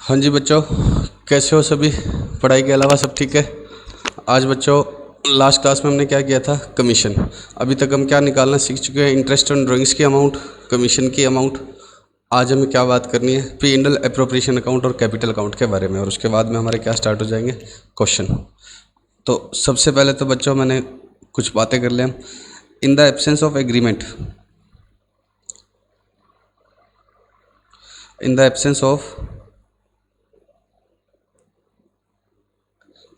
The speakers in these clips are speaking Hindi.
हाँ जी बच्चों, कैसे हो सभी? पढ़ाई के अलावा सब ठीक है? आज बच्चों लास्ट क्लास में हमने क्या किया था? कमीशन। अभी तक हम क्या निकालना सीख चुके हैं? इंटरेस्ट ऑन ड्राइंग्स की अमाउंट, कमीशन की अमाउंट। आज हमें क्या बात करनी है? P and L appropriation account और कैपिटल अकाउंट के बारे में, और उसके बाद में हमारे क्या स्टार्ट हो जाएंगे? क्वेश्चन। तो सबसे पहले तो बच्चों मैंने कुछ बातें कर लें। In the absence of agreement, in the absence of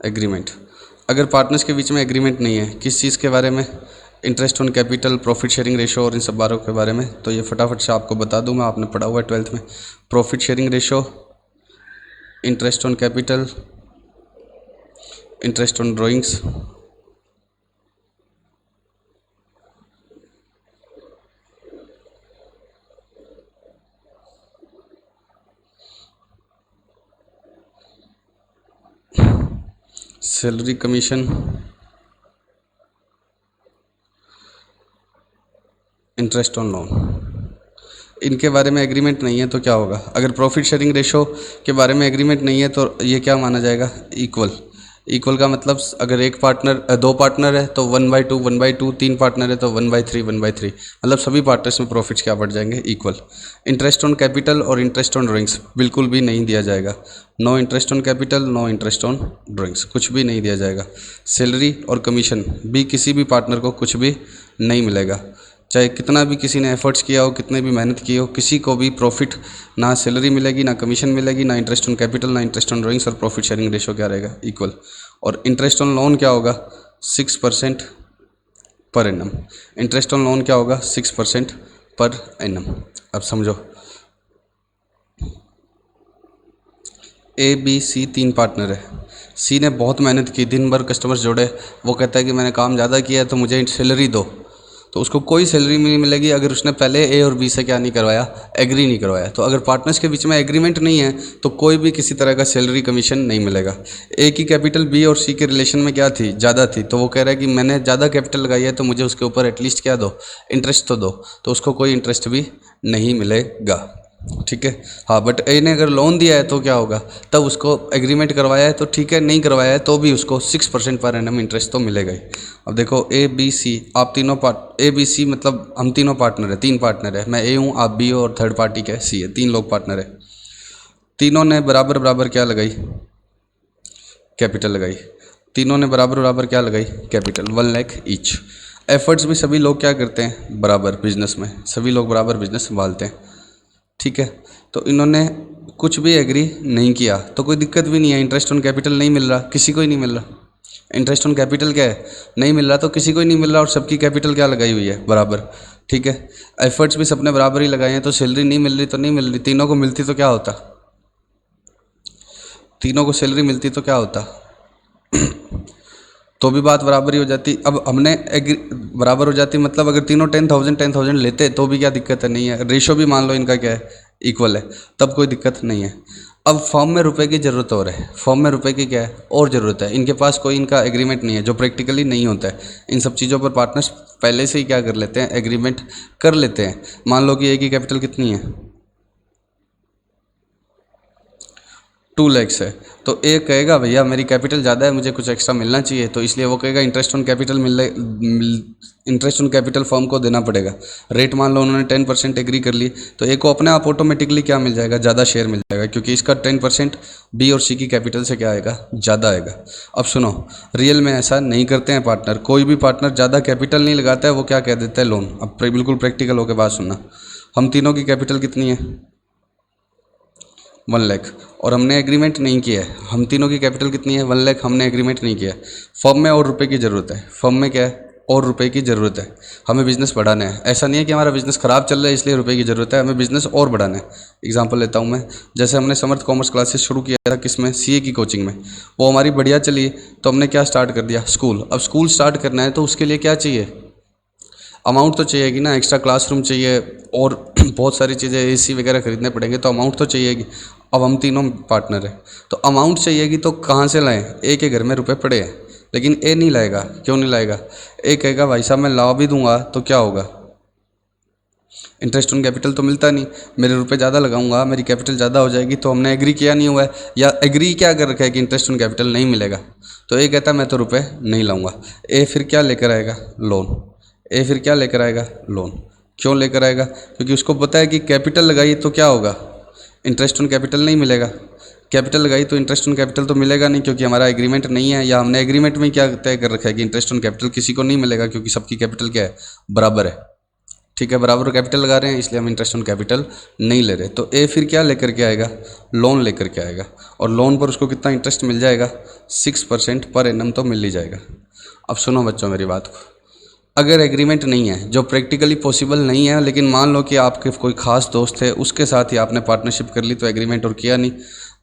agreement, अगर पार्टनर्स के बीच में एग्रीमेंट नहीं है किस चीज़ के बारे में, interest on capital, profit sharing ratio और इन सब बारों के बारे में, तो ये फटाफट से आपको बता दूं मैं, आपने पढ़ा हुआ है 12th में। Profit sharing ratio, interest on capital, interest on drawings, salary commission, interest on loan, इनके बारे में एग्रीमेंट नहीं है तो क्या होगा? अगर प्रॉफिट शेयरिंग रेशो के बारे में एग्रीमेंट नहीं है तो ये क्या माना जाएगा? इक्वल। इक्वल का मतलब अगर एक पार्टनर, दो पार्टनर है तो 1/2 1/2, तीन पार्टनर है तो 1/3 1/3, मतलब सभी पार्टनर्स में प्रॉफिट्स क्या बढ़ जाएंगे? इक्वल। इंटरेस्ट ऑन कैपिटल और इंटरेस्ट ऑन ड्राइंग्स बिल्कुल भी नहीं दिया जाएगा। No interest on capital, no interest on drawings, कुछ भी नहीं दिया जाएगा। सैलरी और कमीशन भी किसी भी पार्टनर को कुछ भी नहीं मिलेगा, चाहे कितना भी किसी ने एफर्ट्स किया हो, कितने भी मेहनत की हो, किसी को भी प्रॉफिट, ना सैलरी मिलेगी, ना कमीशन मिलेगी, ना इंटरेस्ट ऑन कैपिटल, ना इंटरेस्ट ऑन ड्राइंग्स, और प्रॉफिट शेयरिंग रेशो क्या रहेगा? इक्वल। और इंटरेस्ट ऑन लोन क्या होगा? 6% per annum. Interest on loan क्या होगा? 6% पर एनम। अब समझो, ABC 3 पार्टनर है। सी ने बहुत मेहनत की, दिन भर कस्टमर्स जोड़े, वो कहता है कि मैंने काम ज़्यादा किया है तो मुझे सैलरी दो, तो उसको कोई सैलरी नहीं मिलेगी अगर उसने पहले ए और बी से क्या नहीं करवाया? एग्री नहीं करवाया। तो अगर पार्टनर्स के बीच में एग्रीमेंट नहीं है तो कोई भी किसी तरह का सैलरी कमीशन नहीं मिलेगा। ए की कैपिटल बी और सी के रिलेशन में क्या थी? ज़्यादा थी, तो वो कह रहा है कि मैंने ज़्यादा कैपिटल लगाई है तो मुझे उसके ऊपर एटलीस्ट क्या दो? इंटरेस्ट तो दो। तो उसको कोई इंटरेस्ट भी नहीं मिलेगा, ठीक है। हाँ, बट ए ने अगर लोन दिया है तो क्या होगा? तब उसको एग्रीमेंट करवाया है तो ठीक है, नहीं करवाया है तो भी उसको 6% पर एनम इंटरेस्ट तो मिलेगा ही। अब देखो ABC, आप तीनों ABC मतलब हम तीनों पार्टनर है, 3 पार्टनर है, मैं ए हूँ, आप बी हो और थर्ड पार्टी क्या है? सी है। 3 लोग पार्टनर है, तीनों ने बराबर बराबर क्या लगाई? कैपिटल लगाई। तीनों ने बराबर बराबर क्या लगाई? Capital, 1 lakh each. एफर्ट्स भी सभी लोग क्या करते हैं? बराबर। बिजनेस में सभी लोग बराबर बिजनेस संभालते हैं, ठीक है। तो इन्होंने कुछ भी एग्री नहीं किया तो कोई दिक्कत भी नहीं है। इंटरेस्ट ऑन कैपिटल नहीं मिल रहा, किसी को ही नहीं मिल रहा। इंटरेस्ट ऑन कैपिटल क्या है? नहीं मिल रहा, तो किसी को ही नहीं मिल रहा, और सबकी कैपिटल क्या लगाई हुई है? बराबर, ठीक है। एफर्ट्स भी सबने बराबर ही लगाए हैं, तो सैलरी नहीं मिल रही तो नहीं मिल रही। तीनों को मिलती तो क्या होता? तीनों को सैलरी मिलती तो क्या होता? तो भी बात बराबर ही हो जाती। अब हमने एग्री बराबर हो जाती, मतलब अगर तीनों 10,000 लेते तो भी क्या दिक्कत है? नहीं है। रेशो भी मान लो इनका क्या है? इक्वल है, तब कोई दिक्कत नहीं है। अब फॉर्म में रुपए की ज़रूरत और है, फॉर्म में रुपए की क्या है? और ज़रूरत है। इनके पास कोई इनका एग्रीमेंट नहीं है, जो प्रैक्टिकली नहीं होता है। इन सब चीज़ों पर पार्टनर्स पहले से ही क्या कर लेते हैं? एग्रीमेंट कर लेते हैं। मान लो कि ए की कैपिटल कितनी है? 2 lakhs है, तो ए कहेगा भैया मेरी कैपिटल ज़्यादा है, मुझे कुछ एक्स्ट्रा मिलना चाहिए, तो इसलिए वो कहेगा interest on capital interest on capital firm को देना पड़ेगा। रेट मान लो उन्होंने 10% एग्री कर ली, तो ए को अपने आप ऑटोमेटिकली क्या मिल जाएगा? ज़्यादा शेयर मिल जाएगा, क्योंकि इसका 10% बी और सी की कैपिटल से क्या आएगा? ज़्यादा आएगा। अब सुनो, रियल में ऐसा नहीं करते हैं पार्टनर। कोई भी पार्टनर ज़्यादा कैपिटल नहीं लगाता है, वो क्या कह देता है? लोन। अब बिल्कुल प्रैक्टिकल होकर बात सुनना, हम तीनों की कैपिटल कितनी है? 1 लाख, और हमने एग्रीमेंट नहीं किया है। हम तीनों की कैपिटल कितनी है? 1 लाख, हमने एग्रीमेंट नहीं किया है। फर्म में और रुपए की ज़रूरत है, फर्म में क्या है? और रुपए की ज़रूरत है। हमें बिज़नेस बढ़ाना है, ऐसा नहीं है कि हमारा बिज़नेस ख़राब चल रहा है इसलिए रुपए की ज़रूरत है, हमें बिज़नेस और बढ़ाना है। एग्जांपल लेता हूँ मैं, जैसे हमने समर्थ कॉमर्स क्लासेस शुरू किया था, किसमें? CA की कोचिंग में। वो हमारी बढ़िया चली, तो हमने क्या स्टार्ट कर दिया? स्कूल। अब स्कूल स्टार्ट करना है तो उसके लिए क्या चाहिए? अमाउंट तो चाहिएगी ना, एक्स्ट्रा क्लासरूम चाहिए और बहुत सारी चीज़ें, AC वगैरह खरीदने पड़ेंगे, तो अमाउंट तो चाहिएगी। अब हम तीनों पार्टनर हैं, तो अमाउंट चाहिएगी, तो कहाँ से लाएं? ए के घर में रुपए पड़े हैं, लेकिन ए नहीं लाएगा। क्यों नहीं लाएगा? ए कहेगा भाई साहब मैं ला भी दूंगा तो क्या होगा? इंटरेस्ट ऑन कैपिटल तो मिलता नहीं, मेरे रुपए ज़्यादा लगाऊंगा मेरी कैपिटल ज़्यादा हो जाएगी, तो हमने एग्री किया नहीं हुआ है, या एग्री क्या कर रखा है कि इंटरेस्ट ऑन कैपिटल नहीं मिलेगा। तो ए कहता है मैं तो रुपए नहीं लाऊंगा। ए फिर क्या लेकर आएगा? लोन। ए फिर क्या लेकर आएगा? लोन। क्यों लेकर आएगा? क्योंकि उसको पता है कि कैपिटल लगाई तो क्या होगा, इंटरेस्ट ऑन कैपिटल नहीं मिलेगा। कैपिटल लगाई तो इंटरेस्ट ऑन कैपिटल तो मिलेगा नहीं, क्योंकि हमारा एग्रीमेंट नहीं है, या हमने एग्रीमेंट में क्या तय कर रखा है कि इंटरेस्ट ऑन कैपिटल किसी को नहीं मिलेगा, क्योंकि सबकी कैपिटल क्या है? बराबर है। ठीक है, बराबर कैपिटल लगा रहे हैं, इसलिए हम इंटरेस्ट ऑन कैपिटल नहीं ले रहे। तो ए फिर क्या लेकर के आएगा? लोन लेकर के आएगा। और लोन पर उसको कितना इंटरेस्ट मिल जाएगा? 6% पर एनम तो मिल ही जाएगा। अब सुनो बच्चों मेरी बात को, अगर एग्रीमेंट नहीं है, जो प्रैक्टिकली पॉसिबल नहीं है, लेकिन मान लो कि आपके कोई खास दोस्त है, उसके साथ ही आपने पार्टनरशिप कर ली, तो एग्रीमेंट और किया नहीं।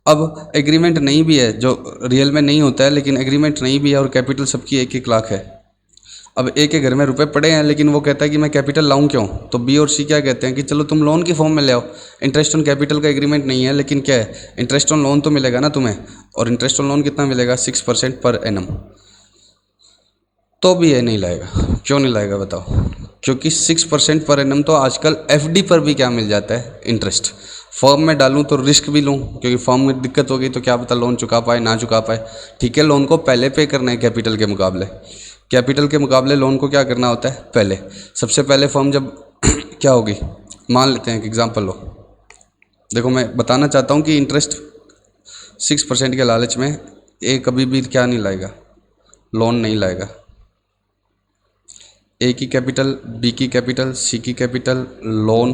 अब एग्रीमेंट नहीं भी है, जो रियल में नहीं होता है, लेकिन एग्रीमेंट नहीं भी है और कैपिटल सबकी 1-1 लाख है। अब ए के घर में रुपए पड़े हैं, लेकिन वो कहता है कि मैं कैपिटल लाऊं क्यों? तो बी और सी क्या कहते हैं कि चलो तुम लोन की फॉर्म में ले आओ, इंटरेस्ट ऑन कैपिटल का एग्रीमेंट नहीं है, लेकिन क्या है, इंटरेस्ट ऑन लोन तो मिलेगा ना तुम्हें। और इंटरेस्ट ऑन लोन कितना मिलेगा? 6% पर एनम। तो भी ये नहीं लाएगा। क्यों नहीं लाएगा बताओ? क्योंकि 6% पर एनम तो आजकल एफडी पर भी क्या मिल जाता है? इंटरेस्ट। फॉर्म में डालूं तो रिस्क भी लूं, क्योंकि फॉर्म में दिक्कत हो गई तो क्या पता लोन चुका पाए ना चुका पाए। ठीक है, लोन को पहले पे करना है कैपिटल के मुकाबले। कैपिटल के मुकाबले लोन को क्या करना होता है? पहले। सबसे पहले फॉर्म जब क्या होगी, मान लेते हैं कि एग्जाम्पल लो। देखो मैं बताना चाहता हूँ कि इंटरेस्ट 6% के लालच में ए कभी भी क्या नहीं लाएगा? लोन नहीं लाएगा। ए की कैपिटल, बी की कैपिटल, सी की कैपिटल, लोन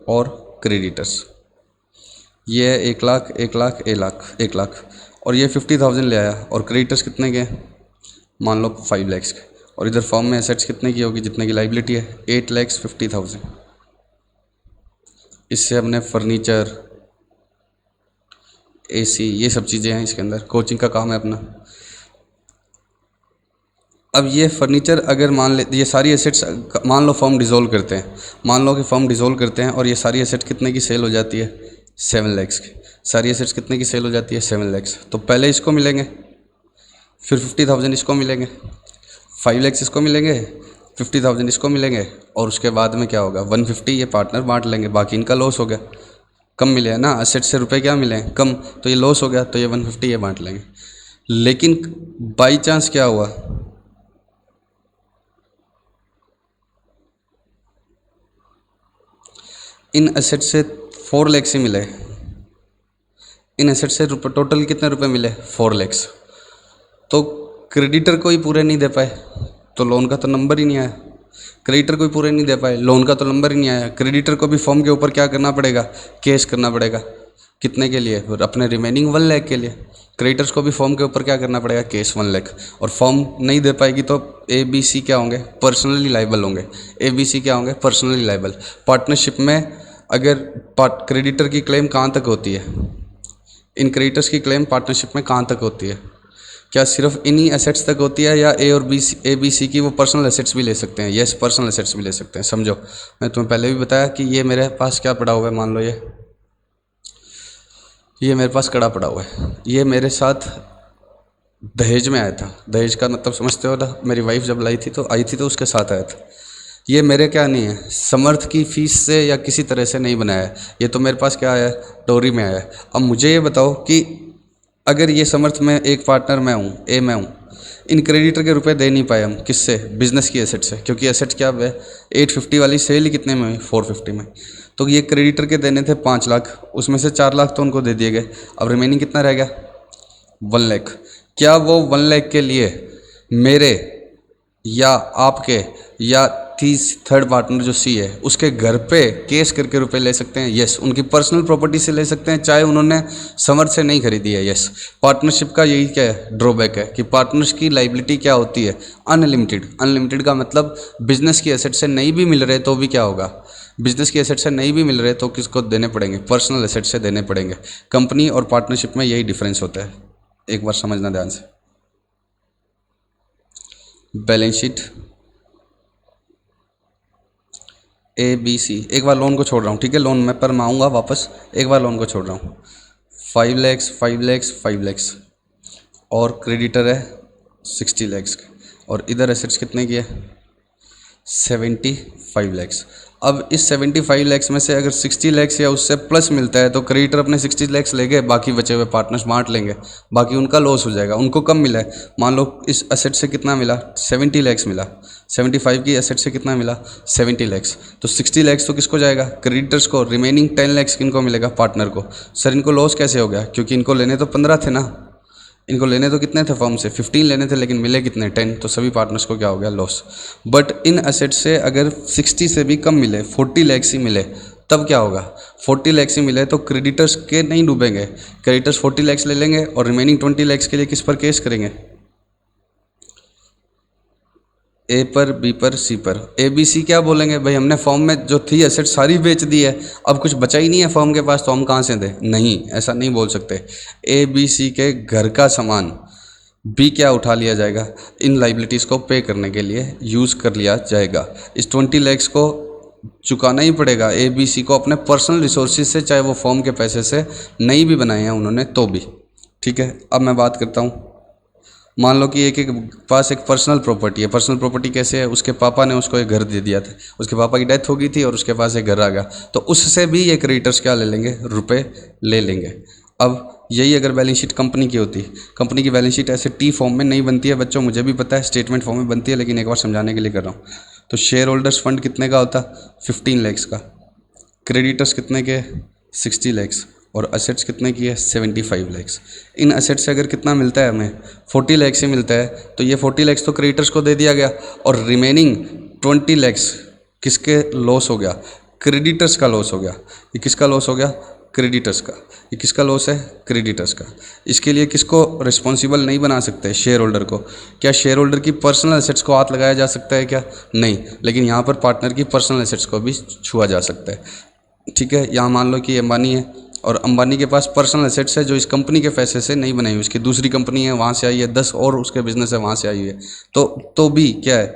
और क्रेडिटर्स, ये है 1 लाख, 1 लाख, 1 लाख। और ये 50,000 ले आया, और क्रेडिटर्स कितने के? मान लो 5 लाख के। और इधर फॉर्म में एसेट्स कितने की होगी? जितने की लाइबिलिटी है, 8,50,000। इससे हमने फर्नीचर, एसी, ये सब चीज़ें हैं इसके अंदर, कोचिंग का काम है अपना। अब ये फर्नीचर अगर मान ले, ये सारी एसेट्स मान लो फॉर्म डिज़ोल्व करते हैं, मान लो कि फॉर्म डिज़ोल्व करते हैं और ये सारी एसेट्स कितने की सेल हो जाती है? 7 लाख की। सारी एसेट्स कितने की सेल हो जाती है? 7 लाख। तो पहले इसको मिलेंगे, फिर 50,000 इसको मिलेंगे, 5 लाख इसको मिलेंगे, 50,000 इसको मिलेंगे, और उसके बाद में क्या होगा? 150 ये पार्टनर बांट लेंगे। बाकी इनका लॉस हो गया, कम मिले हैं ना, एसेट से रुपए क्या मिले हैं? कम, तो ये लॉस हो गया, तो ये 150 ये बांट लेंगे। लेकिन बाई चांस क्या हुआ, इन एसेट से 4 लाख से मिले, इन एसेट से टोटल कितने रुपए मिले? 4 लाख। तो क्रेडिटर को ही पूरे नहीं दे पाए, तो लोन का तो नंबर ही नहीं आया। क्रेडिटर को ही पूरे नहीं दे पाए, लोन का तो नंबर ही नहीं आया। क्रेडिटर को भी फॉर्म के ऊपर क्या करना पड़ेगा? केस करना पड़ेगा। कितने के लिए? अपने रिमेनिंग 1 लाख के लिए। क्रेडिटर्स को भी फॉर्म के ऊपर क्या करना पड़ेगा? केस 1 लाख। और फॉर्म नहीं दे पाएगी तो ए बी सी क्या होंगे? पर्सनली लाइबल होंगे। ए बी सी क्या होंगे? Personally liable. पार्टनरशिप में अगर क्रेडिटर की क्लेम कहाँ तक होती है? इन क्रेडिटर्स की क्लेम पार्टनरशिप में कहाँ तक होती है? क्या सिर्फ इन्हीं एसेट्स तक होती है, या ए और बी सी की वो पर्सनल एसेट्स भी ले सकते हैं? यस, पर्सनल एसेट्स भी ले सकते हैं। समझो, मैं तुम्हें पहले भी बताया कि ये मेरे पास क्या पड़ा हुआ है, मान लो ये मेरे पास कड़ा पड़ा हुआ है, ये मेरे साथ दहेज में आया था। दहेज का मतलब समझते हो ना, मेरी वाइफ जब आई थी तो उसके साथ आया था। ये मेरे क्या नहीं है, समर्थ की फीस से या किसी तरह से नहीं बनाया है, ये तो मेरे पास क्या आया है? डोरी में आया है। अब मुझे ये बताओ कि अगर ये समर्थ में एक पार्टनर मैं हूँ, ए मैं हूँ, इन क्रेडिटर के रुपए दे नहीं पाए हम, किससे? बिजनेस की एसेट से, क्योंकि एसेट क्या है? 850 वाली सेल ही कितने में हुई? 450 में। तो ये क्रेडिटर के देने थे 5 लाख, उसमें से 4 लाख तो उनको दे दिए गए। अब रिमेनिंग कितना रह गया? 1 लाख। क्या वो 1 लाख के लिए मेरे या आपके या थर्ड पार्टनर जो सी है उसके घर पे केस करके रुपए ले सकते हैं? यस। उनकी पर्सनल प्रॉपर्टी से ले सकते हैं, चाहे उन्होंने समर्थ से नहीं खरीदी है। यस। पार्टनरशिप का यही क्या है? ड्रॉबैक है कि पार्टनर्स की लाइबिलिटी क्या होती है? अनलिमिटेड। अनलिमिटेड का मतलब बिजनेस की एसेट से नहीं भी मिल रहे तो भी क्या होगा? बिजनेस की एसेट से नहीं भी मिल रहे तो किसको देने पड़ेंगे? पर्सनल एसेट से देने पड़ेंगे। कंपनी और पार्टनरशिप में यही डिफरेंस होता है, एक बार समझना ध्यान से। Balance sheet A B C, एक बार लोन को छोड़ रहा हूँ, ठीक है, लोन में पर मैं आऊँगा वापस, एक बार लोन को छोड़ रहा हूँ। 5 लाख, 5 लाख, 5 लाख, और क्रेडिटर है 60 लाख, और इधर एसेट्स कितने की है? 75 लाख। अब इस 75 लैक्स में से अगर 60 लैक्स या उससे प्लस मिलता है तो क्रेडिटर अपने 60 लैक्स लेंगे, बाकी बचे हुए पार्टनर्स बांट लेंगे, बाकी उनका लॉस हो जाएगा। उनको कम मिला है, मान लो इस एसेट से कितना मिला, 70 लैक्स मिला, 75 की एसेट से कितना मिला, 70 लैक्स, तो 60 लैक्स तो किसको जाएगा, क्रेडिटर्स को। रिमेनिंग 10 लैक्स किनको मिलेगा, पार्टनर को। सर इनको लॉस कैसे हो गया, क्योंकि इनको लेने तो 15 थे ना, इनको लेने तो कितने थे फर्म से, 15 लेने थे, लेकिन मिले कितने, 10, तो सभी पार्टनर्स को क्या हो गया, लॉस। बट इन एसेट से अगर 60 से भी कम मिले, 40 लैक्स ही मिले, तब क्या होगा, 40 लैक्स ही मिले तो क्रेडिटर्स के नहीं डूबेंगे, क्रेडिटर्स 40 लैक्स ले लेंगे और रिमेनिंग 20 लैक्स के लिए किस पर केस करेंगे, ए पर, बी पर, सी पर। ए बी सी क्या बोलेंगे, भाई हमने फॉर्म में जो थी एसेट सारी बेच दी है, अब कुछ बचा ही नहीं है फॉर्म के पास, तो हम कहाँ से दें, नहीं, ऐसा नहीं बोल सकते। ए बी सी के घर का सामान बी क्या उठा लिया जाएगा, इन लाइबिलिटीज़ को पे करने के लिए यूज़ कर लिया जाएगा। इस 20 लैक्स को चुकाना ही पड़ेगा ए बी सी को अपने पर्सनल रिसोर्सेज से, चाहे वो फॉर्म के पैसे से नहीं भी बनाए हैं उन्होंने तो भी। ठीक है, अब मैं बात करता हूँ, मान लो कि एक पास एक पर्सनल प्रॉपर्टी है। पर्सनल प्रॉपर्टी कैसे है, उसके पापा ने उसको एक घर दे दिया था, उसके पापा की डेथ हो गई थी और उसके पास एक घर आ गया, तो उससे भी ये क्रेडिटर्स क्या ले लेंगे, रुपए ले लेंगे। अब यही अगर बैलेंस शीट कंपनी की होती, कंपनी की बैलेंस शीट ऐसे टी फॉर्म में नहीं बनती है बच्चों, मुझे भी पता है, स्टेटमेंट फॉर्म में बनती है, लेकिन एक बार समझाने के लिए कर रहा हूँ। तो शेयर होल्डर्स फंड कितने का होता, 15 लैक्स का, क्रेडिटर्स कितने के, 60 लैक्स, और असेट्स कितने की है, 75 लैक्स। इन असेट्स से अगर कितना मिलता है हमें, 40 लैक्स ही मिलता है, तो ये 40 लैक्स तो क्रेडिटर्स को दे दिया गया, और रिमेनिंग 20 लैक्स किसके लॉस हो गया, क्रेडिटर्स का लॉस हो गया। ये किसका लॉस हो गया, क्रेडिटर्स का। ये किसका लॉस है, क्रेडिटर्स का। इसके लिए किसको रिस्पॉन्सिबल नहीं बना सकते, शेयर होल्डर को। क्या शेयर होल्डर की पर्सनल एसेट्स को हाथ लगाया जा सकता है क्या, नहीं, लेकिन यहाँ पर पार्टनर की पर्सनल एसेट्स को भी छुआ जा सकता है। ठीक है, यहाँ मान लो कि अंबानी है और अंबानी के पास पर्सनल एसेट्स है जो इस कंपनी के पैसे से नहीं बनाई हुई, उसकी दूसरी कंपनी है वहाँ से आई है, 10 और उसके बिजनेस है वहाँ से आई हुई है, तो भी क्या है,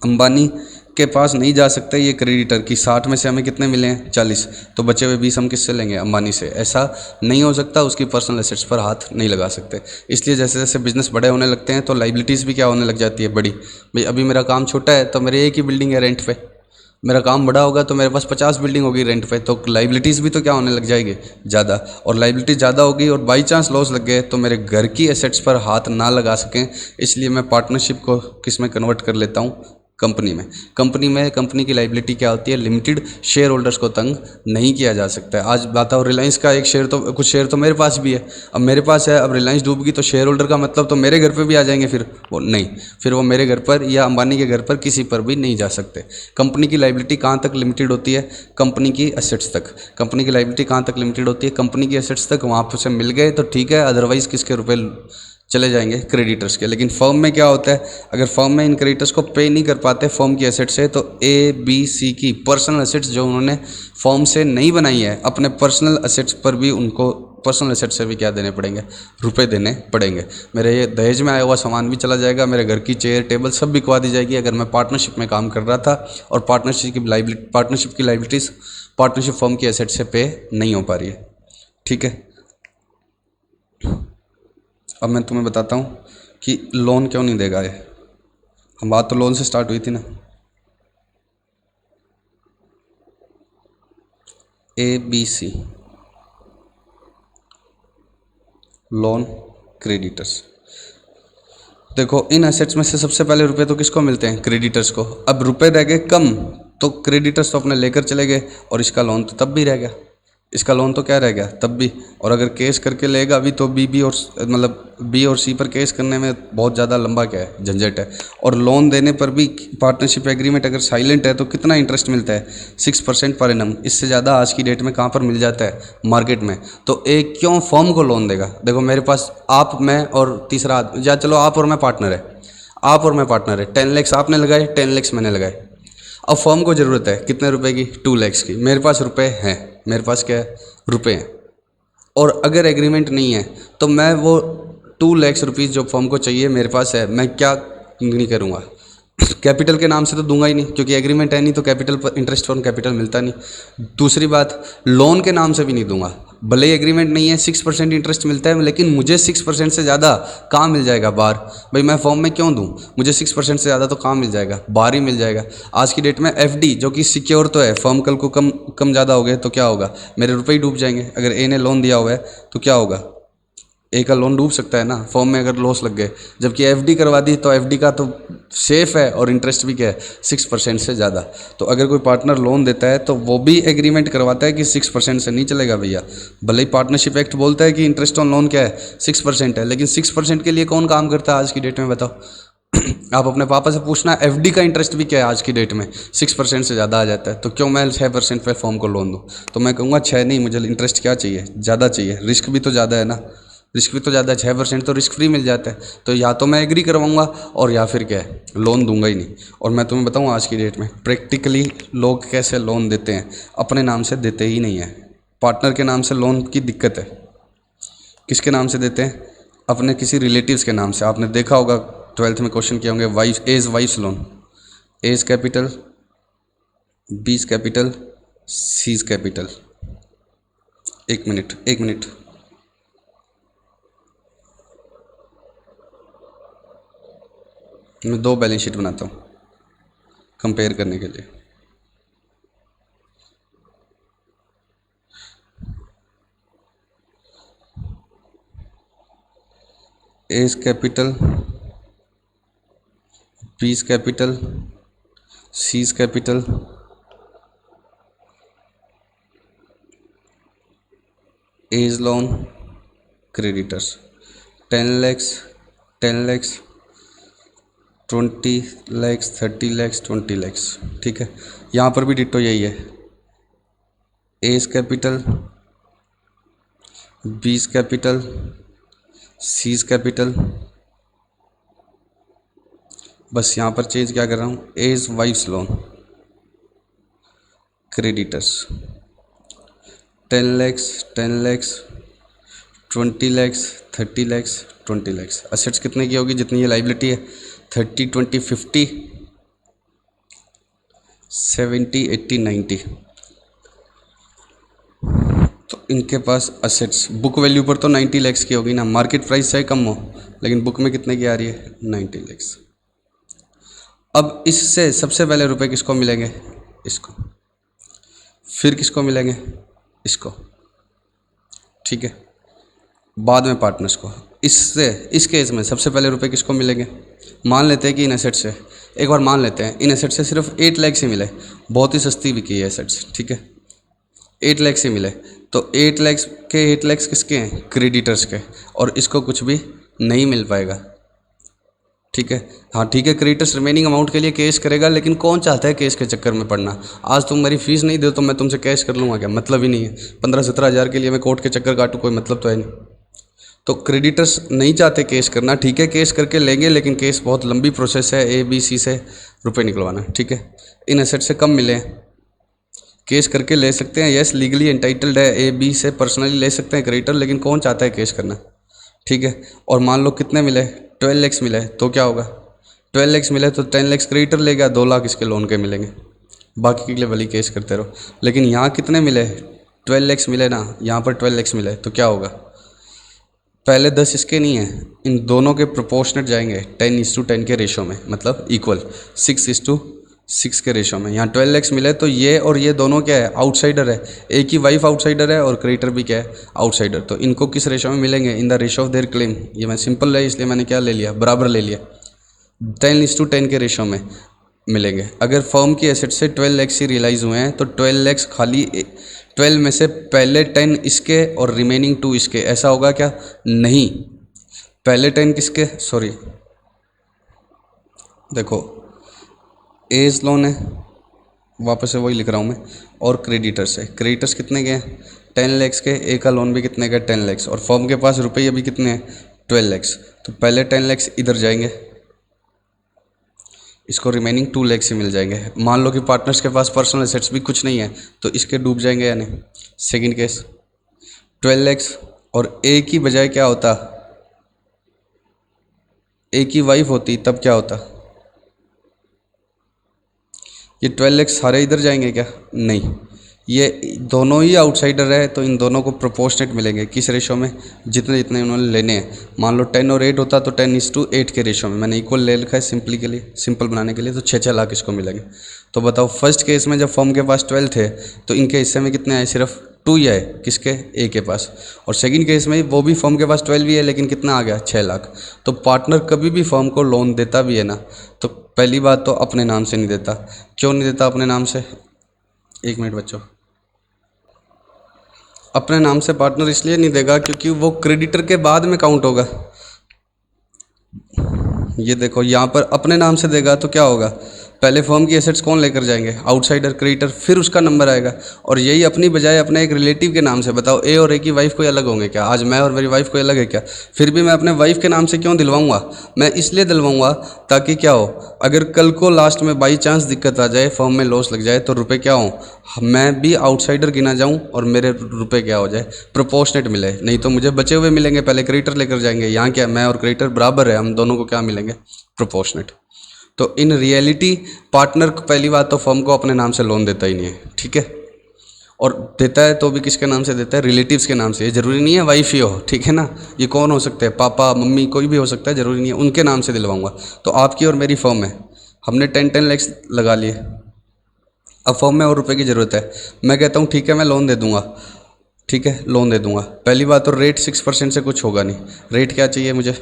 अंबानी के पास नहीं जा सकते ये क्रेडिटर की 60 में से हमें कितने मिले हैं, 40, तो बचे हुए 20 हम किससे लेंगे, अंबानी से। ऐसा नहीं हो सकता, उसकी पर्सनल एसेट्स पर हाथ नहीं लगा सकते। इसलिए जैसे जैसे बिजनेस बड़े होने लगते हैं तो लाइबिलिटीज़ भी क्या होने लग जाती है, बड़ी। भाई अभी मेरा काम छोटा है तो मेरे एक ही बिल्डिंग है रेंट पे, मेरा काम बड़ा होगा तो मेरे पास 50 बिल्डिंग होगी रेंट पे, तो लाइबिलिटीज़ भी तो क्या होने लग जाएगी, ज़्यादा। और लाइबिलिटी ज़्यादा होगी और बाई चांस लॉस लग गए तो मेरे घर की एसेट्स पर हाथ ना लगा सकें, इसलिए मैं पार्टनरशिप को किस में कन्वर्ट कर लेता हूँ, कंपनी में। कंपनी की लाइबिलिटी क्या होती है, लिमिटेड, शेयर होल्डर्स को तंग नहीं किया जा सकता है। आज बात हो रिलायंस का एक शेयर, तो कुछ शेयर तो मेरे पास भी है, अब मेरे पास है, अब रिलायंस डूब गई तो शेयर होल्डर का मतलब तो मेरे घर पे भी आ जाएंगे, फिर वो नहीं, फिर वो मेरे घर पर या अंबानी के घर पर किसी पर भी नहीं जा सकते। कंपनी की लाइबिलिटी कहाँ तक लिमिटेड होती है, कंपनी की एसेट्स तक। कंपनी की लाइबिलिटी कहाँ तक लिमिटेड होती है, कंपनी की एसेट्स तक, वहाँ से मिल गए तो ठीक है, अदरवाइज़ किसके रुपए चले जाएंगे, क्रेडिटर्स के। लेकिन फर्म में क्या होता है, अगर फर्म में इन क्रेडिटर्स को पे नहीं कर पाते फर्म की एसेट से, तो ए बी सी की पर्सनल एसेट्स जो उन्होंने फर्म से नहीं बनाई है, अपने पर्सनल एसेट्स पर भी उनको पर्सनल एसेट से भी क्या देने पड़ेंगे, रुपए देने पड़ेंगे। मेरे ये दहेज में आया हुआ सामान भी चला जाएगा, मेरे घर की चेयर टेबल सब बिकवा दी जाएगी अगर मैं पार्टनरशिप में काम कर रहा था और पार्टनरशिप की लाइबिलिटीज़ पार्टनरशिप फर्म की एसेट से पे नहीं हो पा रही है। ठीक है, अब मैं तुम्हें बताता हूँ कि लोन क्यों नहीं देगा ये। हम बात तो लोन से स्टार्ट हुई थी ना, A B C loan creditors. देखो इन एसेट्स में से सबसे पहले रुपए तो किसको मिलते हैं, क्रेडिटर्स को। अब रुपए रह गए कम तो क्रेडिटर्स तो अपने लेकर चले गए, और इसका लोन तो तब भी रह गया, इसका लोन तो क्या रह गया तब भी। और अगर केस करके लेगा अभी तो बी और सी पर केस करने में बहुत ज़्यादा लंबा क्या है, झंझट है। और लोन देने पर भी पार्टनरशिप एग्रीमेंट अगर साइलेंट है तो कितना इंटरेस्ट मिलता है, 6% पर एनम। इससे ज़्यादा आज की डेट में कहाँ पर मिल जाता है, मार्केट में। तो एक क्यों फर्म को लोन देगा, देखो मेरे पास आप, मैं और तीसरा आदमी, या चलो आप और मैं पार्टनर है, आप और मैं पार्टनर है, 10 लैक्स आपने लगाए, 10 लैक्स मैंने लगाए। अब फर्म को ज़रूरत है कितने रुपए की, 2 लैक्स की। मेरे पास रुपए हैं, मेरे पास क्या है, रुपए हैं। और अगर एग्रीमेंट नहीं है तो मैं वो 2 लैक्स रुपीज़ जो फर्म को चाहिए मेरे पास है, मैं क्या नहीं करूँगा, कैपिटल के नाम से तो दूंगा ही नहीं, क्योंकि एग्रीमेंट है नहीं तो कैपिटल पर इंटरेस्ट ऑन कैपिटल मिलता नहीं। दूसरी बात, लोन के नाम से भी नहीं दूंगा, भले ही एग्रीमेंट नहीं है, 6% इंटरेस्ट मिलता है, लेकिन मुझे 6% से ज़्यादा कहाँ मिल जाएगा बाहर। भाई मैं फॉर्म में क्यों दूँ, मुझे 6% से ज़्यादा तो कहाँ मिल जाएगा, बाहर ही मिल जाएगा। आज की डेट में एफडी जो कि सिक्योर तो है, फॉर्म कल को कम ज़्यादा हो गए तो क्या होगा, मेरे रुपए ही डूब जाएंगे। अगर ए ने लोन दिया हुआ है तो क्या होगा, ए का लोन डूब सकता है ना, फॉर्म में अगर लॉस लग गए। जबकि एफडी करवा दी तो एफडी का तो सेफ है और इंटरेस्ट भी क्या है, 6% से ज़्यादा। तो अगर कोई पार्टनर लोन देता है तो वो भी एग्रीमेंट करवाता है कि 6% से नहीं चलेगा भैया। भले ही पार्टनरशिप एक्ट बोलता है कि इंटरेस्ट ऑन लोन क्या है, 6% है, लेकिन 6% के लिए कौन काम करता है आज की डेट में, बताओ। आप अपने पापा से पूछना, एफडी का इंटरेस्ट भी क्या है आज की डेट में, 6% से ज़्यादा आ जाता है। तो क्यों मैं 6% पे फॉर्म को लोन दूँ। तो मैं कहूँगा 6 नहीं, मुझे इंटरेस्ट क्या चाहिए, ज़्यादा चाहिए, रिस्क भी तो ज़्यादा है ना, रिस्क भी तो ज़्यादा है। 6% तो रिस्क फ्री मिल जाता है। तो या तो मैं एग्री करवाऊँगा और या फिर क्या है, लोन दूंगा ही नहीं। और मैं तुम्हें बताऊँ आज की डेट में प्रैक्टिकली लोग कैसे लोन देते हैं, अपने नाम से देते ही नहीं है। पार्टनर के नाम से लोन की दिक्कत है, किसके नाम से देते हैं, अपने किसी रिलेटिव्स के नाम से। आपने देखा होगा 12th में क्वेश्चन किए होंगे, wife loan, A's capital, B's capital, C's capital. एक मिनट मैं 2 बैलेंस शीट बनाता हूँ कंपेयर करने के लिए। A's capital, B's capital, C's capital, A's loan, creditors, 10 lakhs, 10 lakhs, 20 lakhs, 30 lakhs, 20 lakhs. ठीक है, यहाँ पर भी डिट्टो यही है, A's capital, B's capital, C's capital. बस यहाँ पर चेंज क्या कर रहा हूँ, A's wife's loan, creditors, 10 lakhs, 10 lakhs, 20 lakhs, 30 lakhs, 20 lakhs. Assets कितने की होगी, जितनी ये लाइबिलिटी है, 30, 20, 50, 70, 80, 90। तो इनके पास असेट्स बुक वैल्यू पर तो 90 लैक्स की होगी ना, मार्केट प्राइस चाहे कम हो, लेकिन बुक में कितने की आ रही है, 90 लैक्स। अब इससे सबसे पहले रुपए किसको मिलेंगे, इसको, फिर किसको मिलेंगे, इसको। ठीक है, बाद में पार्टनर्स को। इससे इस केस में सबसे पहले रुपए किसको मिलेंगे, मान लेते हैं कि इन एसेट्स से, एक बार मान लेते हैं इन एसेट्स से सिर्फ 8 लैक्स ही मिले, बहुत ही सस्ती बिकी है एसेट्स। ठीक है, 8 लैक्स ही मिले, तो 8 लैक्स के 8 लैक्स किसके हैं, क्रेडिटर्स के, और इसको कुछ भी नहीं मिल पाएगा। ठीक है, हाँ ठीक है, क्रेडिटर्स रिमेनिंग अमाउंट के लिए केस करेगा, लेकिन कौन चाहता है केस के चक्कर में पड़ना। आज तुम मेरी फीस नहीं दो तो मैं तुमसे कैश कर लूँगा क्या, मतलब ही नहीं है। 15-17 हज़ार के लिए मैं कोर्ट के चक्कर काटूँ, कोई मतलब तो है नहीं। तो क्रेडिटर्स नहीं चाहते केस करना, ठीक है, केस करके लेंगे, लेकिन केस बहुत लंबी प्रोसेस है, ए बी सी से रुपए निकलवाना। ठीक है, इन एसेट से कम मिले, केस करके ले सकते हैं, यस लीगली एंटाइटल्ड है, ए बी से पर्सनली ले सकते हैं क्रेडिटर, लेकिन कौन चाहता है केस करना। ठीक है, और मान लो कितने मिले, 12 लैक्स मिले, तो क्या होगा, 12 लैक्स मिले तो 10 लैक्स क्रेडिटर लेगा, 2 लाख इसके लोन के मिलेंगे, बाकी के लिए भली केस करते रहो। लेकिन यहाँ कितने मिले, 12 लैक्स मिले ना, यहाँ पर 12 लैक्स मिले, तो क्या होगा, पहले 10 इसके नहीं है, इन दोनों के प्रोपोर्शनेट जाएंगे, 10:10 के रेशो में, मतलब इक्वल 6:6 के रेशो में। यहाँ 12 लैक्स मिले तो ये और ये दोनों क्या है, आउटसाइडर है, एक ही वाइफ आउटसाइडर है और क्रेडिटर भी क्या है, आउटसाइडर। तो इनको किस रेशो में मिलेंगे, in the ratio of their claim. ये मैं सिंपल है इसलिए मैंने क्या ले लिया, बराबर ले लिया, 10:10 के रेशो में मिलेंगे। अगर फर्म की एसेट से 12 लैक्स ही रियलाइज़ हुए हैं तो 12 लैक्स खाली 12 में से पहले 10 इसके और रिमेनिंग 2 इसके, ऐसा होगा क्या, नहीं, पहले 10 किसके, सॉरी देखो, एज लोन है, वापस से वही लिख रहा हूँ मैं, और क्रेडिटर्स है। क्रेडिटर्स कितने के हैं, 10 लैक्स के, ए का लोन भी कितने का, 10 लैक्स, और फर्म के पास रुपये अभी कितने हैं, 12 लैक्स। तो पहले 10 लैक्स इधर जाएंगे, इसको रिमेनिंग 2 लैक्स ही मिल जाएंगे। मान लो कि पार्टनर्स के पास पर्सनल एसेट्स भी कुछ नहीं है, तो इसके डूब जाएंगे या नहीं। सेकंड केस 12 लैक्स, और ए की बजाय क्या होता, ए की वाइफ होती, तब क्या होता, ये 12 लैक्स सारे इधर जाएंगे क्या, नहीं, ये दोनों ही आउटसाइडर है तो इन दोनों को प्रोपोर्शनेट मिलेंगे। किस रेशो में? जितने जितने उन्होंने लेने हैं। मान लो 10 और 8 होता तो 10:8 के रेशो में। मैंने इक्वल ले रखा है सिंपली के लिए, सिंपल बनाने के लिए। तो 6 लाख इसको मिलेंगे। तो बताओ फर्स्ट केस में जब फर्म के पास 12 थे तो इनके हिस्से में कितने आए? सिर्फ 2 ही आए। किसके? ए के पास। और सेकंड केस में वो भी फर्म के पास 12 ही है लेकिन कितना आ गया? 6 लाख। तो पार्टनर कभी भी फर्म को लोन देता भी है ना, तो पहली बात तो अपने नाम से नहीं देता। क्यों नहीं देता अपने नाम से? एक मिनट बच्चों। अपने नाम से पार्टनर इसलिए नहीं देगा क्योंकि वो क्रेडिटर के बाद में काउंट होगा। ये देखो यहाँ पर अपने नाम से देगा तो क्या होगा? पहले फर्म की एसेट्स कौन लेकर जाएंगे? आउटसाइडर, क्रेडिटर, फिर उसका नंबर आएगा। और यही अपनी बजाय अपने एक रिलेटिव के नाम से। बताओ ए और ए की वाइफ कोई अलग होंगे क्या? आज मैं और मेरी वाइफ कोई अलग है क्या? फिर भी मैं अपने वाइफ के नाम से क्यों दिलवाऊंगा? मैं इसलिए दिलवाऊंगा ताकि क्या हो, अगर कल को लास्ट में बाई चांस दिक्कत आ जाए, फर्म में लॉस लग जाए तो रुपए क्या हो, मैं भी आउटसाइडर गिना जाऊँ और मेरे रुपए क्या हो जाए? प्रोपोर्शनेट मिले। नहीं तो मुझे बचे हुए मिलेंगे, पहले क्रेडिटर लेकर जाएंगे। यहाँ क्या, मैं और क्रेडिटर बराबर है, हम दोनों को क्या मिलेंगे? प्रोपोर्शनेट। तो इन रियलिटी पार्टनर पहली बात तो फर्म को अपने नाम से लोन देता ही नहीं है, ठीक है। और देता है तो भी किसके नाम से देता है? रिलेटिव्स के नाम से। ये जरूरी नहीं है वाइफ ही हो, ठीक है ना। ये कौन हो सकते हैं? पापा, मम्मी, कोई भी हो सकता है, जरूरी नहीं है। उनके नाम से दिलवाऊंगा। तो आपकी और मेरी फर्म है, हमने 10 लाख लगा लिए। अब फर्म में और रुपए की ज़रूरत है। मैं कहता हूँ ठीक है मैं लोन दे दूंगा, ठीक है लोन दे दूंगा। पहली बात तो रेट 6% से कुछ होगा नहीं। रेट क्या चाहिए मुझे?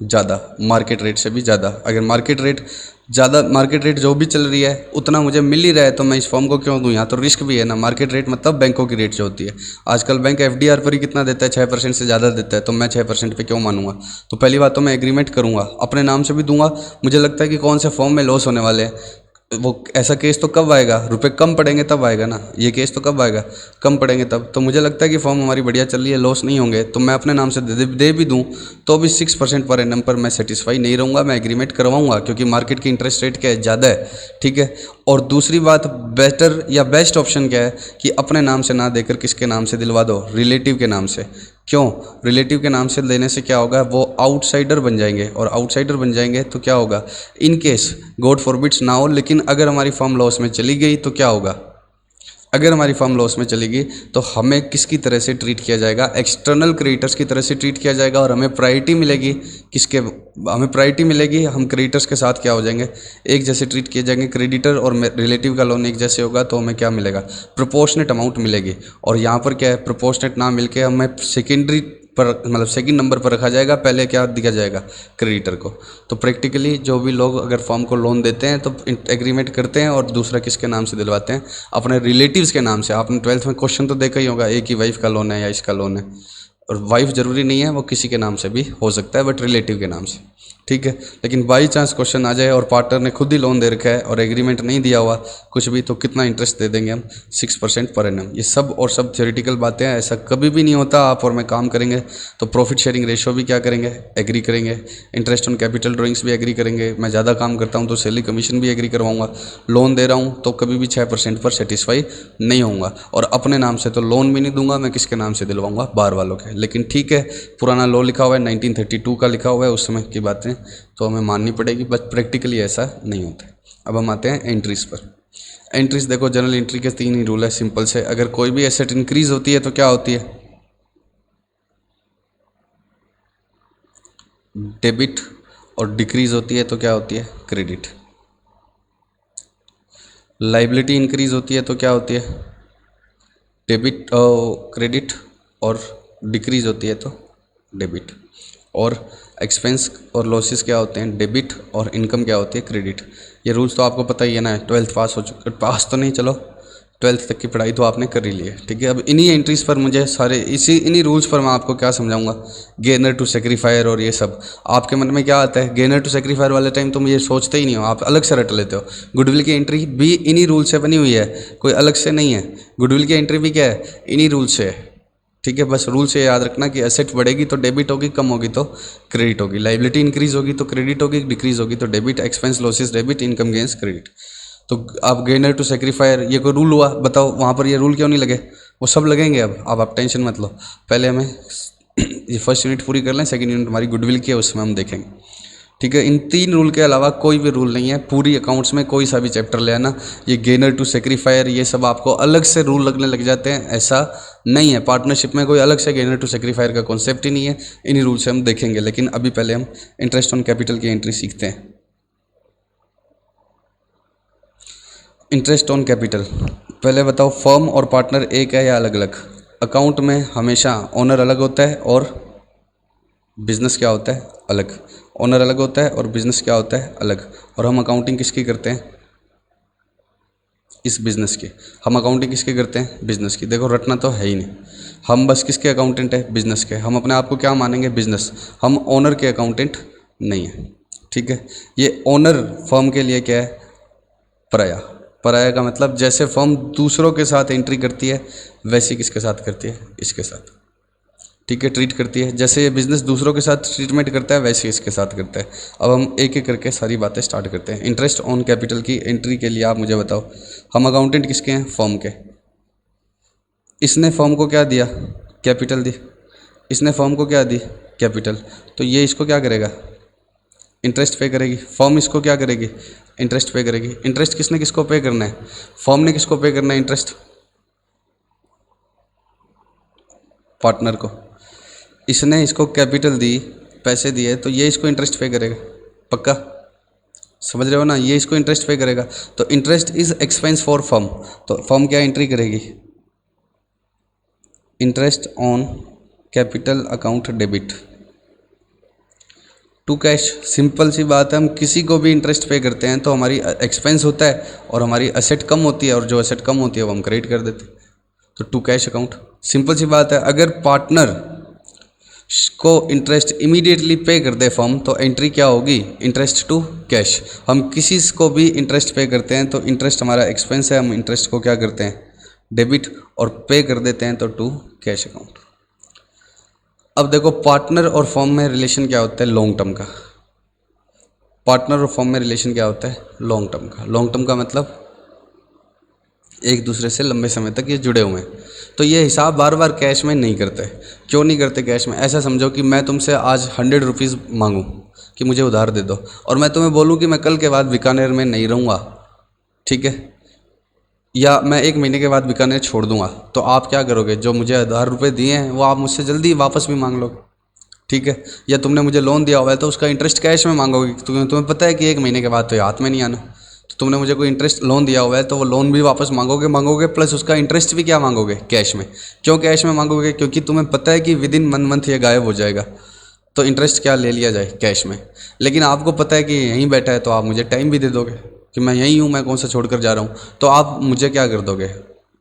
ज़्यादा, मार्केट रेट से भी ज़्यादा। अगर मार्केट रेट जो भी चल रही है उतना मुझे मिल ही रहा है तो मैं इस फॉर्म को क्यों दूँ? यहाँ तो रिस्क भी है ना। मार्केट रेट मतलब बैंकों की रेट जो होती है। आजकल बैंक एफडीआर पर ही कितना देता है? 6% से ज़्यादा देता है। तो मैं 6% पे क्यों मानूंगा? तो पहली बात तो मैं एग्रीमेंट करूँगा, अपने नाम से भी दूंगा। मुझे लगता है कि कौन से फॉर्म में लॉस होने वाले हैं, वो ऐसा केस तो कब आएगा? रुपए कम पड़ेंगे तब आएगा ना। ये केस तो कब आएगा? कम पड़ेंगे तब। तो मुझे लगता है कि फॉर्म हमारी बढ़िया चल रही है, लॉस नहीं होंगे, तो मैं अपने नाम से दे भी दूं तो भी 6% पर एनम पर मैं सेटिस्फाई नहीं रहूँगा। मैं एग्रीमेंट करवाऊंगा क्योंकि मार्केट की इंटरेस्ट रेट क्या है? ज़्यादा है, ठीक है। और दूसरी बात, बेटर या बेस्ट ऑप्शन क्या है कि अपने नाम से ना देकर किसके नाम से दिलवा दो? रिलेटिव के नाम से। क्यों? रिलेटिव के नाम से लेने से क्या होगा? वो आउटसाइडर बन जाएंगे। और आउटसाइडर बन जाएंगे तो क्या होगा? इन केस गॉड फॉरबिड्स ना हो, लेकिन अगर हमारी फर्म लॉस में चली गई तो क्या होगा? अगर हमारी फर्म लॉस में चलेगी तो हमें किसकी तरह से ट्रीट किया जाएगा? एक्सटर्नल क्रेडिटर्स की तरह से ट्रीट किया जाएगा। और हमें प्रायोरिटी मिलेगी किसके? हमें प्रायोरिटी मिलेगी, हम क्रेडिटर्स के साथ क्या हो जाएंगे? एक जैसे ट्रीट किए जाएंगे। क्रेडिटर और रिलेटिव का लोन एक जैसे होगा तो हमें क्या मिलेगा? प्रोपोर्शनेट अमाउंट मिलेगी। और यहाँ पर क्या है? प्रोपोर्शनेट ना मिलके हमें सेकेंडरी पर, मतलब सेकंड नंबर पर रखा जाएगा। पहले क्या दिया जाएगा? क्रेडिटर को। तो प्रैक्टिकली जो भी लोग अगर फर्म को लोन देते हैं तो एग्रीमेंट करते हैं और दूसरा किसके नाम से दिलवाते हैं? अपने रिलेटिव्स के नाम से। आपने 12th में क्वेश्चन तो देखा ही होगा, एक ही वाइफ का लोन है या इसका लोन है। और वाइफ ज़रूरी नहीं है, वो किसी के नाम से भी हो सकता है, बट रिलेटिव के नाम से, ठीक है। लेकिन बाई चांस क्वेश्चन आ जाए और पार्टनर ने खुद ही लोन दे रखा है और एग्रीमेंट नहीं दिया हुआ कुछ भी, तो कितना इंटरेस्ट दे देंगे हम? 6% पर एनम। ये सब और सब थ्योरेटिकल बातें हैं, ऐसा कभी भी नहीं होता। आप और मैं काम करेंगे तो प्रॉफिट शेयरिंग रेशो भी क्या करेंगे? एग्री करेंगे। इंटरेस्ट ऑन कैपिटल ड्रॉइंग्स भी एग्री करेंगे। मैं ज़्यादा काम करता हूँ तो सैलरी कमीशन भी एग्री करवाऊंगा। लोन दे रहा हूँ तो कभी भी 6% पर सेटिस्फाई नहीं होऊंगा। और अपने नाम से तो लोन भी नहीं दूंगा, मैं किसके नाम से दिलवाऊंगा? बाहर वालों के। लेकिन ठीक है, पुराना लॉ लिखा हुआ है, 1932 का लिखा हुआ है, उस समय की बातें तो हमें माननी पड़ेगी, बट प्रैक्टिकली ऐसा नहीं होता। अब हम आते हैं एंट्रीज पर। एंट्रीज देखो, जनरल एंट्री के 3 ही रूल है, सिंपल से। अगर कोई भी एसेट इंक्रीज होती है तो क्या होती है? डेबिट। और डिक्रीज होती है तो क्या होती है? क्रेडिट। लाइबिलिटी इंक्रीज होती है तो क्या होती है? Debit, credit. और डिक्रीज होती है तो डेबिट। और एक्सपेंस और लॉसेस क्या होते हैं? डेबिट। और इनकम क्या होती है? क्रेडिट। ये रूल्स तो आपको पता ही है ना। 12th पास हो चुके, पास तो नहीं, चलो 12th तक की पढ़ाई तो आपने कर ही ली है, ठीक है। अब इन्हीं एंट्रीज पर मुझे सारे इन्हीं रूल्स पर मैं आपको क्या समझाऊंगा? गेनर टू सेक्रीफायर और ये सब। आपके मन में क्या आता है? गेनर टू सेक्रीफायर वाले टाइम तुम ये सोचते ही नहीं हो, आप अलग से रट लेते हो। गुडविल की एंट्री भी इन्हीं रूल से बनी हुई है, कोई अलग से नहीं है। गुडविल की एंट्री भी क्या है? इन्हीं रूल से है, ठीक है। बस रूल से याद रखना कि एसेट बढ़ेगी तो डेबिट होगी, कम होगी तो क्रेडिट होगी। लाइबिलिटी इंक्रीज होगी तो क्रेडिट होगी, डिक्रीज होगी तो debit. Expense losses debit, income gains credit. तो अब गेनर टू सेक्रीफायर ये कोई रूल हुआ? बताओ वहाँ पर ये रूल क्यों नहीं लगे? वो सब लगेंगे। अब आप टेंशन मत लो, पहले हमें ये फर्स्ट यूनिट पूरी कर लें, सेकंड यूनिट हमारी गुडविल की है, उसमें हम देखेंगे, ठीक है। इन 3 रूल के अलावा कोई भी रूल नहीं है पूरी अकाउंट्स में। कोई सा भी चैप्टर ले आना, ये गेनर टू सेक्रीफायर ये सब आपको अलग से रूल लगने लग जाते हैं, ऐसा नहीं है। पार्टनरशिप में कोई अलग से गेनर टू सेक्रीफायर का कॉन्सेप्ट ही नहीं है। इन्हीं रूल से हम देखेंगे, लेकिन अभी पहले हम इंटरेस्ट ऑन कैपिटल की एंट्री सीखते हैं। इंटरेस्ट ऑन कैपिटल, पहले बताओ फर्म और पार्टनर एक है या अलग अलग? अकाउंट में हमेशा ओनर अलग होता है और बिजनेस क्या होता है? अलग। ओनर अलग होता है और बिजनेस क्या होता है? अलग। और हम अकाउंटिंग किसकी करते हैं? इस बिजनेस की। हम अकाउंटिंग किसकी करते हैं? बिजनेस की। देखो रटना तो है ही नहीं, हम बस किसके अकाउंटेंट है? बिजनेस के। हम अपने आप को क्या मानेंगे? बिजनेस। हम ओनर के अकाउंटेंट नहीं है, ठीक है। ये ओनर फर्म के लिए क्या है? पराया। पराया का मतलब जैसे फर्म दूसरों के साथ एंट्री करती है वैसे किसके साथ करती है? इसके साथ, ठीक है, ट्रीट करती है। जैसे ये बिजनेस दूसरों के साथ ट्रीटमेंट करता है वैसे इसके साथ करता है। अब हम एक एक करके सारी बातें स्टार्ट करते हैं। इंटरेस्ट ऑन कैपिटल की एंट्री के लिए आप मुझे बताओ, हम अकाउंटेंट किसके हैं? फर्म के। इसने फर्म को क्या दिया? कैपिटल दी। इसने फर्म को क्या दी? कैपिटल। तो ये इसको क्या करेगा? इंटरेस्ट पे करेगी। फर्म इसको क्या करेगी? इंटरेस्ट पे करेगी। इंटरेस्ट किसने किसको पे करना है? फर्म ने किसको पे करना है इंटरेस्ट? पार्टनर को। इसने इसको कैपिटल दी, पैसे दिए, तो ये इसको इंटरेस्ट पे करेगा, पक्का? समझ रहे हो ना? ये इसको इंटरेस्ट पे करेगा। तो interest is expense for firm, तो फर्म क्या एंट्री करेगी? Interest on capital account debit to cash. Simple सी बात है, हम किसी को भी इंटरेस्ट पे करते हैं तो हमारी एक्सपेंस होता है और हमारी असेट कम होती है, और जो असेट कम होती है वो हम क्रेडिट कर देते हैं, तो टू कैश अकाउंट। सिंपल सी बात है। अगर पार्टनर को इंटरेस्ट इमीडिएटली पे कर दे फर्म तो एंट्री क्या होगी? Interest to cash. हम किसी को भी इंटरेस्ट पे करते हैं तो इंटरेस्ट हमारा एक्सपेंस है, हम इंटरेस्ट को क्या करते हैं? डेबिट, और पे कर देते हैं तो टू कैश अकाउंट। अब देखो पार्टनर और फर्म में रिलेशन क्या होता है? लॉन्ग टर्म का। पार्टनर और फर्म में रिलेशन क्या होता है? लॉन्ग टर्म का। लॉन्ग टर्म का मतलब एक दूसरे से लंबे समय तक ये जुड़े हुए हैं। तो ये हिसाब बार बार कैश में नहीं करते। क्यों नहीं करते कैश में? ऐसा समझो कि मैं तुमसे आज 100 रुपीज़ मांगूँ कि मुझे उधार दे दो, और मैं तुम्हें बोलूँ कि मैं कल के बाद बीकानेर में नहीं रहूँगा, ठीक है, या मैं 1 महीने के बाद बीकानेर छोड़ दूंगा, तो आप क्या करोगे? जो मुझे 1000 रुपये दिए हैं वो आप मुझसे जल्दी वापस भी मांग लोगे, ठीक है। या तुमने मुझे लोन दिया हुआ है तो उसका इंटरेस्ट कैश में मांगोगे, तुम्हें पता है कि 1 महीने के बाद तो ये हाथ में नहीं आना। तो तुमने मुझे कोई इंटरेस्ट लोन दिया हुआ है तो वो लोन भी वापस मांगोगे प्लस उसका इंटरेस्ट भी क्या मांगोगे? कैश में। क्यों कैश में मांगोगे? क्योंकि तुम्हें पता है कि विद इन 1 मंथ ये गायब हो जाएगा, तो इंटरेस्ट क्या ले लिया जाए? कैश में। लेकिन आपको पता है कि यहीं बैठा है तो आप मुझे टाइम भी दे दोगे कि मैं यहीं हूँ, मैं कौन सा छोड़ कर जा रहा हूँ, तो आप मुझे क्या कर दोगे?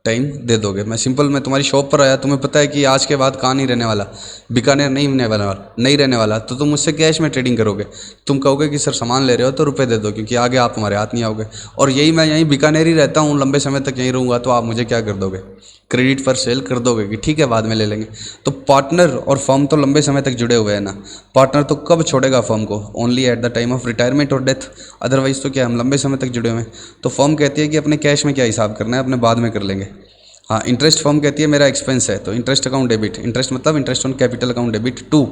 टाइम दे दोगे। मैं तुम्हारी शॉप पर आया, तुम्हें पता है कि आज के बाद कहाँ नहीं रहने वाला, बीकानेर नहीं रहने वाला, तो तुम मुझसे कैश में ट्रेडिंग करोगे। तुम कहोगे कि सर सामान ले रहे हो तो रुपए दे दो, क्योंकि आगे आप हमारे हाथ नहीं आओगे, और यही मैं यहीं बीकानेर ही रहता हूँ, लंबे समय तक यहीं रहूँगा, तो आप मुझे क्या कर दोगे? क्रेडिट पर सेल कर दोगे कि ठीक है बाद में ले लेंगे। तो पार्टनर और फर्म तो लंबे समय तक जुड़े हुए हैं ना। पार्टनर तो कब छोड़ेगा फर्म को? Only at the time of retirement और डेथ, अदरवाइज तो क्या हम लंबे समय तक जुड़े हुए हैं। तो फर्म कहती है कि अपने कैश में क्या हिसाब करना है, अपने बाद में कर लेंगे। हाँ, इंटरेस्ट फर्म कहती है मेरा एक्सपेंस है, तो इंटरेस्ट अकाउंट डेबिट, इंटरेस्ट मतलब interest on capital account debit to.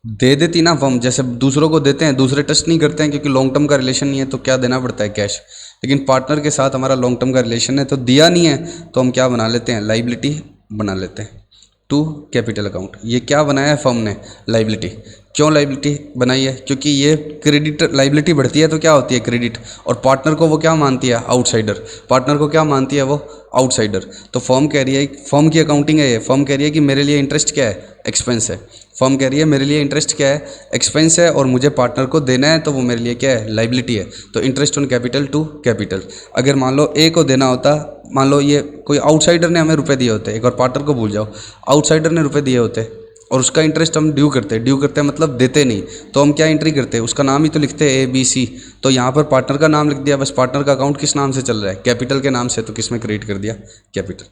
दे देती ना फर्म, जैसे दूसरों को देते हैं, दूसरे टच नहीं करते हैं क्योंकि लॉन्ग टर्म का रिलेशन नहीं है, तो क्या देना पड़ता है? कैश। लेकिन पार्टनर के साथ हमारा लॉन्ग टर्म का रिलेशन है तो दिया नहीं है, तो हम क्या बना लेते हैं? लाइबिलिटी बना लेते हैं टू कैपिटल अकाउंट। ये क्या बनाया है फर्म ने? लाइबिलिटी। क्यों लाइबिलिटी बनाई है? क्योंकि ये क्रेडिट, लाइबिलिटी बढ़ती है तो क्या होती है? क्रेडिट। और पार्टनर को वो क्या मानती है? आउटसाइडर। पार्टनर को क्या मानती है वो? आउटसाइडर। तो फर्म कह रही है, फर्म की अकाउंटिंग है ये, फर्म कह रही है कि मेरे लिए इंटरेस्ट क्या है? एक्सपेंस है। फर्म कह रही है मेरे लिए इंटरेस्ट क्या है? एक्सपेंस है, और मुझे पार्टनर को देना है तो वो मेरे लिए क्या है? लाइबिलिटी है। तो interest on capital to capital. अगर मान लो ए को देना होता, मान लो ये कोई आउटसाइडर ने हमें रुपए दिए होते, एक बार पार्टनर को भूल जाओ, आउटसाइडर ने रुपए दिए होते और उसका इंटरेस्ट हम ड्यू करते हैं मतलब देते नहीं, तो हम क्या एंट्री करते हैं? उसका नाम ही तो लिखते हैं ABC, तो यहाँ पर पार्टनर का नाम लिख दिया, बस पार्टनर का अकाउंट किस नाम से चल रहा है? कैपिटल के नाम से, तो किस में क्रेडिट कर दिया? कैपिटल।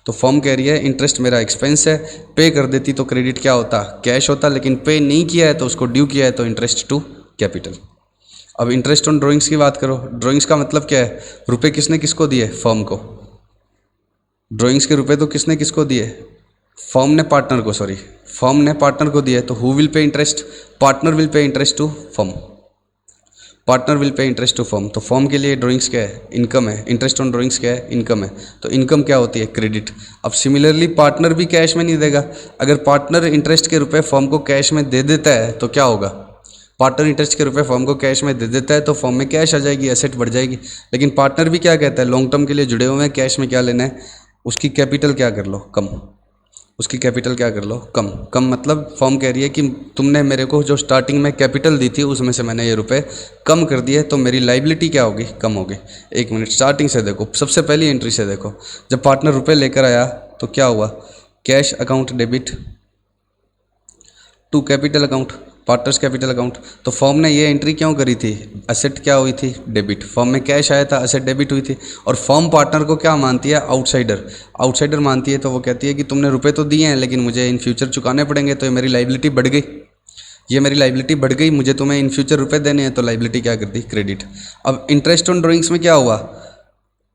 तो फर्म कह रही है इंटरेस्ट मेरा एक्सपेंस है, पे कर देती तो क्रेडिट क्या होता? कैश होता, लेकिन पे नहीं किया है तो उसको ड्यू किया है, तो इंटरेस्ट टू कैपिटल। अब इंटरेस्ट ऑन ड्रॉइंग्स की बात करो। ड्रॉइंग्स का मतलब क्या है? रुपए किसने किसको दिए? फर्म को। ड्रॉइंग्स के रुपए तो किसने किसको दिए? फर्म ने पार्टनर को, फर्म ने पार्टनर को दिए, तो who will pay interest? Partner will pay interest to firm. Partner will pay interest to firm, तो फर्म के लिए ड्राइंग्स क्या है, इनकम है, इंटरेस्ट ऑन ड्राइंग्स क्या है, इनकम है, तो इनकम क्या होती है, क्रेडिट। अब सिमिलरली पार्टनर भी कैश में नहीं देगा, अगर पार्टनर इंटरेस्ट के रुपए फर्म को कैश में दे देता है तो क्या होगा, पार्टनर इंटरेस्ट के रुपए फर्म को कैश में दे देता है तो फर्म में कैश आ जाएगी, एसेट बढ़ जाएगी। लेकिन पार्टनर भी क्या कहता है, लॉन्ग टर्म के लिए जुड़े हुए हैं, कैश में क्या लेना है, उसकी कैपिटल क्या कर लो, कम, उसकी कैपिटल क्या कर लो, कम। कम मतलब फर्म कह रही है कि तुमने मेरे को जो स्टार्टिंग में कैपिटल दी थी उसमें से मैंने ये रुपए कम कर दिए, तो मेरी लाइबिलिटी क्या होगी, कम होगी। एक मिनट, स्टार्टिंग से देखो, सबसे पहली एंट्री से देखो, जब पार्टनर रुपए लेकर आया तो क्या हुआ, cash account debit to capital account, partners capital account. तो फर्म ने ये एंट्री क्यों करी थी, असेट क्या हुई थी, डेबिट। फर्म में कैश आया था, असेट डेबिट हुई थी। और फर्म पार्टनर को क्या मानती है, आउटसाइडर, आउटसाइडर मानती है। तो वो कहती है कि तुमने रुपए तो दिए हैं लेकिन मुझे इन फ्यूचर चुकाने पड़ेंगे, तो ये मेरी लाइबिलिटी बढ़ गई, ये मेरी लाइबिलिटी बढ़ गई, मुझे तुम्हें इन फ्यूचर रुपए देने हैं, तो लाइबिलिटी क्या कर दी, क्रेडिट। अब इंटरेस्ट ऑन ड्राइंग्स में क्या हुआ,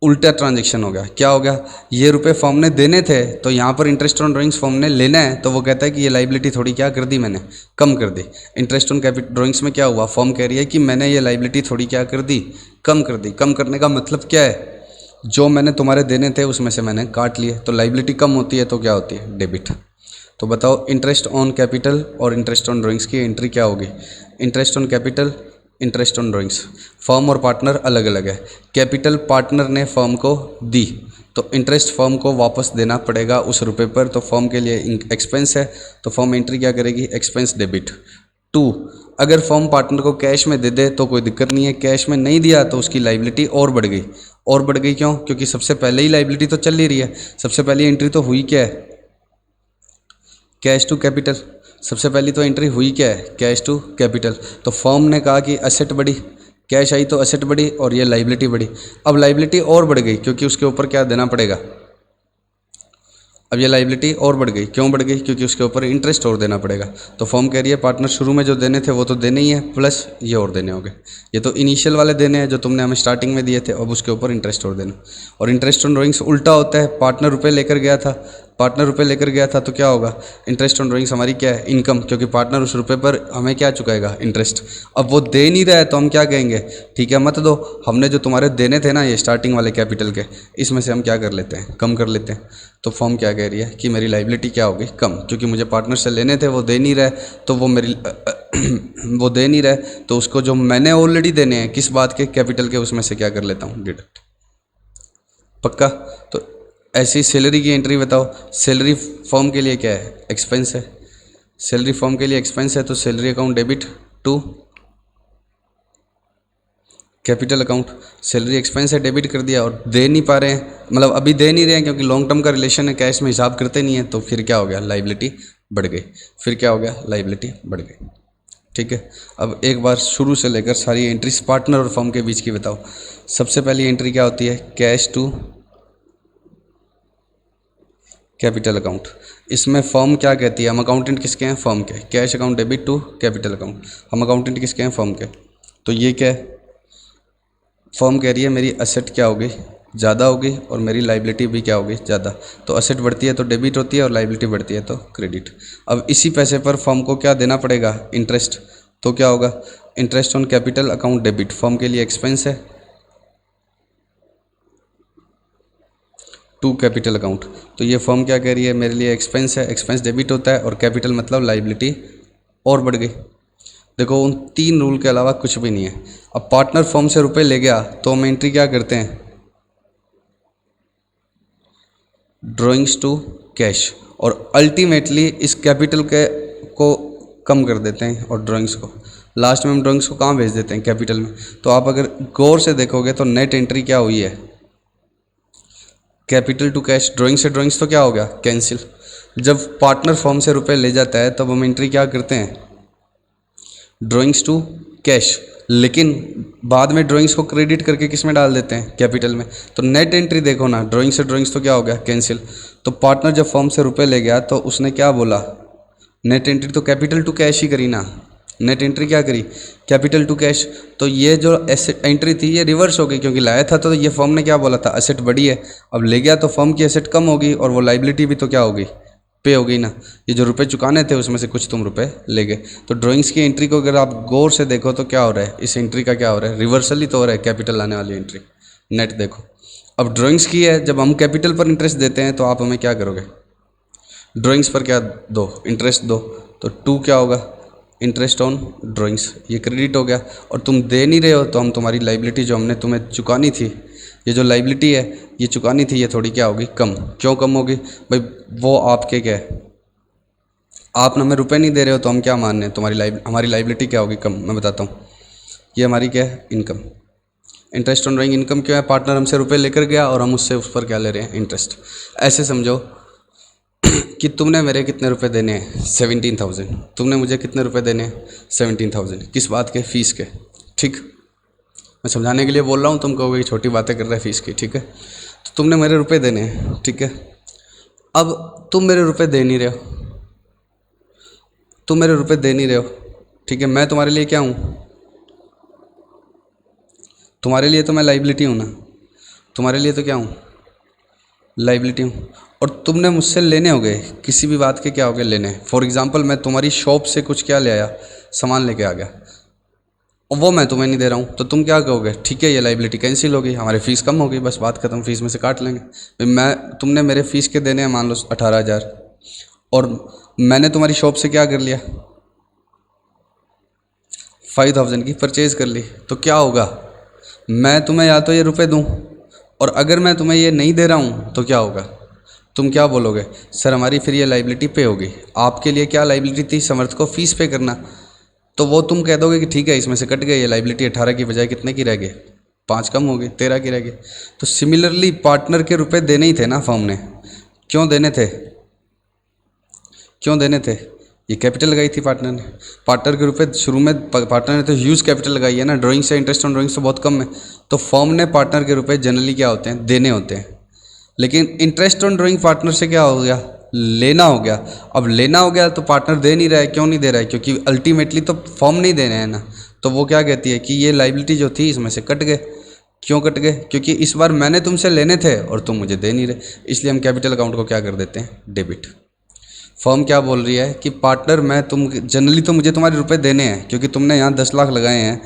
उल्टा ट्रांजैक्शन हो गया। क्या हो गया, ये रुपए फॉर्म ने देने थे तो यहाँ पर इंटरेस्ट ऑन ड्राइंग्स फॉर्म ने लेना है, तो वो कहता है कि ये लाइबिलिटी थोड़ी क्या कर दी मैंने, कम कर दी। इंटरेस्ट ऑन कैपिटल ड्राइंग्स में क्या हुआ, फॉर्म कह रही है कि मैंने ये लाइबिलिटी थोड़ी क्या कर दी, कम कर दी। कम करने का मतलब क्या है, जो मैंने तुम्हारे देने थे उसमें से मैंने काट लिए, तो लाइबिलिटी कम होती है तो क्या होती है, डेबिट। तो बताओ इंटरेस्ट ऑन कैपिटल और इंटरेस्ट ऑन ड्राइंग्स की एंट्री क्या होगी, interest on capital, interest on drawings. Firm और पार्टनर अलग अलग है, कैपिटल पार्टनर ने फर्म को दी तो इंटरेस्ट फर्म को वापस देना पड़ेगा उस रुपए पर, तो फर्म के लिए एक्सपेंस है, तो फर्म एंट्री क्या करेगी, एक्सपेंस डेबिट टू। अगर फर्म पार्टनर को कैश में दे दे तो कोई दिक्कत नहीं है, कैश में नहीं दिया तो उसकी लाइबिलिटी और बढ़ गई, और बढ़ गई क्यों, क्योंकि सबसे पहले ही लाइबिलिटी तो चल ही रही है। सबसे पहली एंट्री तो हुई क्या है, कैश टू कैपिटल। सबसे पहली तो एंट्री हुई क्या है, कैश टू कैपिटल। तो फर्म ने कहा कि एसेट बढ़ी, कैश आई तो एसेट बढ़ी और ये लाइबिलिटी बढ़ी। अब लाइबिलिटी और बढ़ गई क्योंकि उसके ऊपर क्या देना पड़ेगा, अब ये लाइबिलिटी और बढ़ गई, क्यों बढ़ गई, क्योंकि उसके ऊपर इंटरेस्ट और देना पड़ेगा। तो फर्म कह रही है पार्टनर शुरू में जो देने थे वो तो देने ही है, प्लस ये और देने होंगे। ये तो इनिशियल वाले देने हैं जो तुमने हमें स्टार्टिंग में दिए थे, अब उसके ऊपर इंटरेस्ट और देना। और इंटरेस्ट ऑन ड्राइंग्स उल्टा होता है, पार्टनर रुपए लेकर गया था, पार्टनर रुपए लेकर गया था तो क्या होगा, इंटरेस्ट ऑन ड्राइंग्स हमारी क्या है, इनकम, क्योंकि पार्टनर उस रुपए पर हमें क्या चुकाएगा, इंटरेस्ट। अब वो दे नहीं रहा है तो हम क्या कहेंगे, ठीक है मत दो, हमने जो तुम्हारे देने थे ना ये स्टार्टिंग वाले कैपिटल के, इसमें से हम क्या कर लेते हैं, कम कर लेते हैं। तो फर्म क्या कह रही है कि मेरी लाइबिलिटी क्या होगी, कम, क्योंकि मुझे पार्टनर से लेने थे वो दे नहीं रहा है, तो वो मेरी वो दे नहीं रहा है तो उसको जो मैंने ऑलरेडी देने हैं किस बात के, कैपिटल के, उसमें से क्या कर लेता हूँ, डिडक्ट। पक्का। तो ऐसी सैलरी की एंट्री बताओ, सैलरी फर्म के लिए क्या है, एक्सपेंस है, सैलरी फर्म के लिए एक्सपेंस है, तो salary account debit to capital account. Salary expense है, डेबिट कर दिया, और दे नहीं पा रहे हैं, मतलब अभी दे नहीं रहे हैं क्योंकि लॉन्ग टर्म का रिलेशन है, कैश में हिसाब करते नहीं है, तो फिर क्या हो गया, लाइबिलिटी बढ़ गई। फिर क्या हो गया, लाइबिलिटी बढ़ गई। ठीक है, अब एक बार शुरू से लेकर सारी एंट्रीज पार्टनर और फर्म के बीच की बताओ। सबसे पहली एंट्री क्या होती है, कैश टू कैपिटल अकाउंट। इसमें फर्म क्या कहती है, हम अकाउंटेंट किसके हैं, फर्म के। Cash account debit to capital account, हम अकाउंटेंट किसके हैं, फर्म के। तो ये क्या है, फर्म कह रही है मेरी असेट क्या होगी, ज़्यादा होगी, और मेरी लाइबिलिटी भी क्या होगी, ज़्यादा। तो असेट बढ़ती है तो डेबिट होती है, और लाइबिलिटी बढ़ती है तो क्रेडिट। अब इसी पैसे पर फर्म को क्या देना पड़ेगा, इंटरेस्ट। तो क्या होगा, interest on capital account debit, firm के लिए एक्सपेंस है, टू कैपिटल अकाउंट। तो ये फर्म क्या कह रही है, मेरे लिए एक्सपेंस है, एक्सपेंस डेबिट होता है, और कैपिटल मतलब लाइबिलिटी और बढ़ गई। देखो उन तीन रूल के अलावा कुछ भी नहीं है। अब पार्टनर फर्म से रुपए ले गया तो हम एंट्री क्या करते हैं, ड्राइंग्स टू कैश, और अल्टीमेटली इस कैपिटल के को कम कर देते हैं, और ड्राइंग्स को लास्ट में हम ड्राइंग्स को कहाँ भेज देते हैं, कैपिटल में। तो आप अगर गौर से देखोगे तो नेट एंट्री क्या हुई है, कैपिटल टू कैश, ड्राइंग से ड्राइंग्स तो क्या हो गया, कैंसिल। जब पार्टनर फर्म से रुपए ले जाता है तब हम एंट्री क्या करते हैं, ड्राइंग्स टू कैश, लेकिन बाद में ड्राइंग्स को क्रेडिट करके किस में डाल देते हैं, कैपिटल में। तो नेट एंट्री देखो ना, ड्राइंग से ड्राइंग्स तो क्या हो गया, कैंसिल। तो पार्टनर जब फर्म से रुपए ले गया तो उसने क्या बोला, नेट एंट्री तो कैपिटल टू कैश ही करी ना, नेट एंट्री क्या करी, कैपिटल टू कैश। तो ये जो एसेट एंट्री थी ये रिवर्स हो गई, क्योंकि लाया था तो ये फर्म ने क्या बोला था, एसेट बढ़ी है, अब ले गया तो फर्म की एसेट कम होगी, और वो लाइबिलिटी भी तो क्या होगी, पे हो गई ना, ये जो रुपए चुकाने थे उसमें से कुछ तुम रुपए ले गए। तो ड्राइंग्स की एंट्री को अगर आप गौर से देखो तो क्या हो रहा है, इस एंट्री का क्या हो रहा है, रिवर्सल ही तो हो रहा है, कैपिटल आने वाली एंट्री। नेट देखो, अब ड्राइंग्स की है, जब हम कैपिटल पर इंटरेस्ट देते हैं तो आप हमें क्या करोगे, ड्राइंग्स पर क्या दो, इंटरेस्ट दो। तो 2 क्या होगा, इंटरेस्ट ऑन ड्राइंग्स, ये क्रेडिट हो गया। और तुम दे नहीं रहे हो तो हम तुम्हारी लाइबिलिटी जो हमने तुम्हें चुकानी थी, ये जो लाइबिलिटी है ये चुकानी थी, ये थोड़ी क्या होगी, कम। क्यों कम होगी भाई, वो आपके क्या है, आप हमें रुपए नहीं दे रहे हो तो हम क्या मान रहे हैं, हमारी लाइबिलिटी क्या होगी, कम। मैं बताता हूँ, ये हमारी क्या है, income. Interest on drawing income क्यों है, पार्टनर हमसे रुपए लेकर गया और हम उससे उस पर क्या ले रहे हैं, इंटरेस्ट। ऐसे समझो कि तुमने मेरे कितने रुपए देने हैं, 17,000। तुमने मुझे कितने रुपए देने हैं, 17,000। किस बात के, फीस के। ठीक, मैं समझाने के लिए बोल रहा हूँ, तुम कहोगे छोटी बातें कर रहे हैं फीस की, ठीक है। तो तुमने मेरे रुपए देने हैं, ठीक है। अब तुम मेरे रुपए दे नहीं रहे हो, तुम मेरे रुपए दे नहीं रहे हो, ठीक है। मैं तुम्हारे लिए क्या हूँ, तुम्हारे लिए तो मैं लाइबिलिटी हूँ ना, तुम्हारे लिए तो क्या हूँ, लाइबिलिटी हूँ। और तुमने मुझसे लेने हो गए, किसी भी बात के क्या हो गए, लेने। फॉर एग्जांपल मैं तुम्हारी शॉप से कुछ क्या ले आया, सामान लेके आ गया, और वो मैं तुम्हें नहीं दे रहा हूँ, तो तुम क्या कहोगे, ठीक है ये लाइबिलिटी कैंसिल होगी, हमारी फ़ीस कम होगी, बस बात खत्म, फीस में से काट लेंगे। तुमने मेरे फ़ीस के देने हैं मान लो 18,000, और मैंने तुम्हारी शॉप से क्या कर लिया, 5,000 की परचेज़ कर ली। तो क्या होगा, मैं तुम्हें या तो ये रुपए दूँ, और अगर मैं तुम्हें ये नहीं दे रहा हूँ तो क्या होगा, तुम क्या बोलोगे, सर हमारी फिर ये लाइबिलिटी पे होगी। आपके लिए क्या लाइबिलिटी थी, समर्थ को फ़ीस पे करना। तो वो तुम कह दोगे कि ठीक है इसमें से कट गई, ये लाइबिलिटी 18 की बजाय कितने की रह गई, 5 कम हो गई, 13 की रह गई। तो सिमिलरली पार्टनर के रुपए देने ही थे ना फर्म ने, क्यों देने थे, क्यों देने थे, ये कैपिटल लगाई थी पार्टनर ने। पार्टनर के रुपए शुरू में पार्टनर ने तो ह्यूज कैपिटल लगाई है ना, ड्राइंग से इंटरेस्ट ऑन ड्राइंग से बहुत कम है। तो फर्म ने पार्टनर के रुपए जनरली क्या होते हैं, देने होते हैं। लेकिन इंटरेस्ट ऑन ड्राइंग पार्टनर से क्या हो गया, लेना हो गया। अब लेना हो गया तो पार्टनर दे नहीं रहा है, क्यों नहीं दे रहा है, क्योंकि अल्टीमेटली तो फर्म नहीं देने हैं ना। तो वो क्या कहती है कि ये लाइबिलिटी जो थी इसमें से कट गए। क्यों कट गए, क्योंकि इस बार मैंने तुमसे लेने थे और तुम मुझे दे नहीं रहे, इसलिए हम कैपिटल अकाउंट को क्या कर देते हैं, डेबिट। फर्म क्या बोल रही है कि पार्टनर मैं तुम जनरली तो मुझे तुम्हारे रुपए देने हैं, क्योंकि तुमने यहाँ 10 लाख लगाए हैं,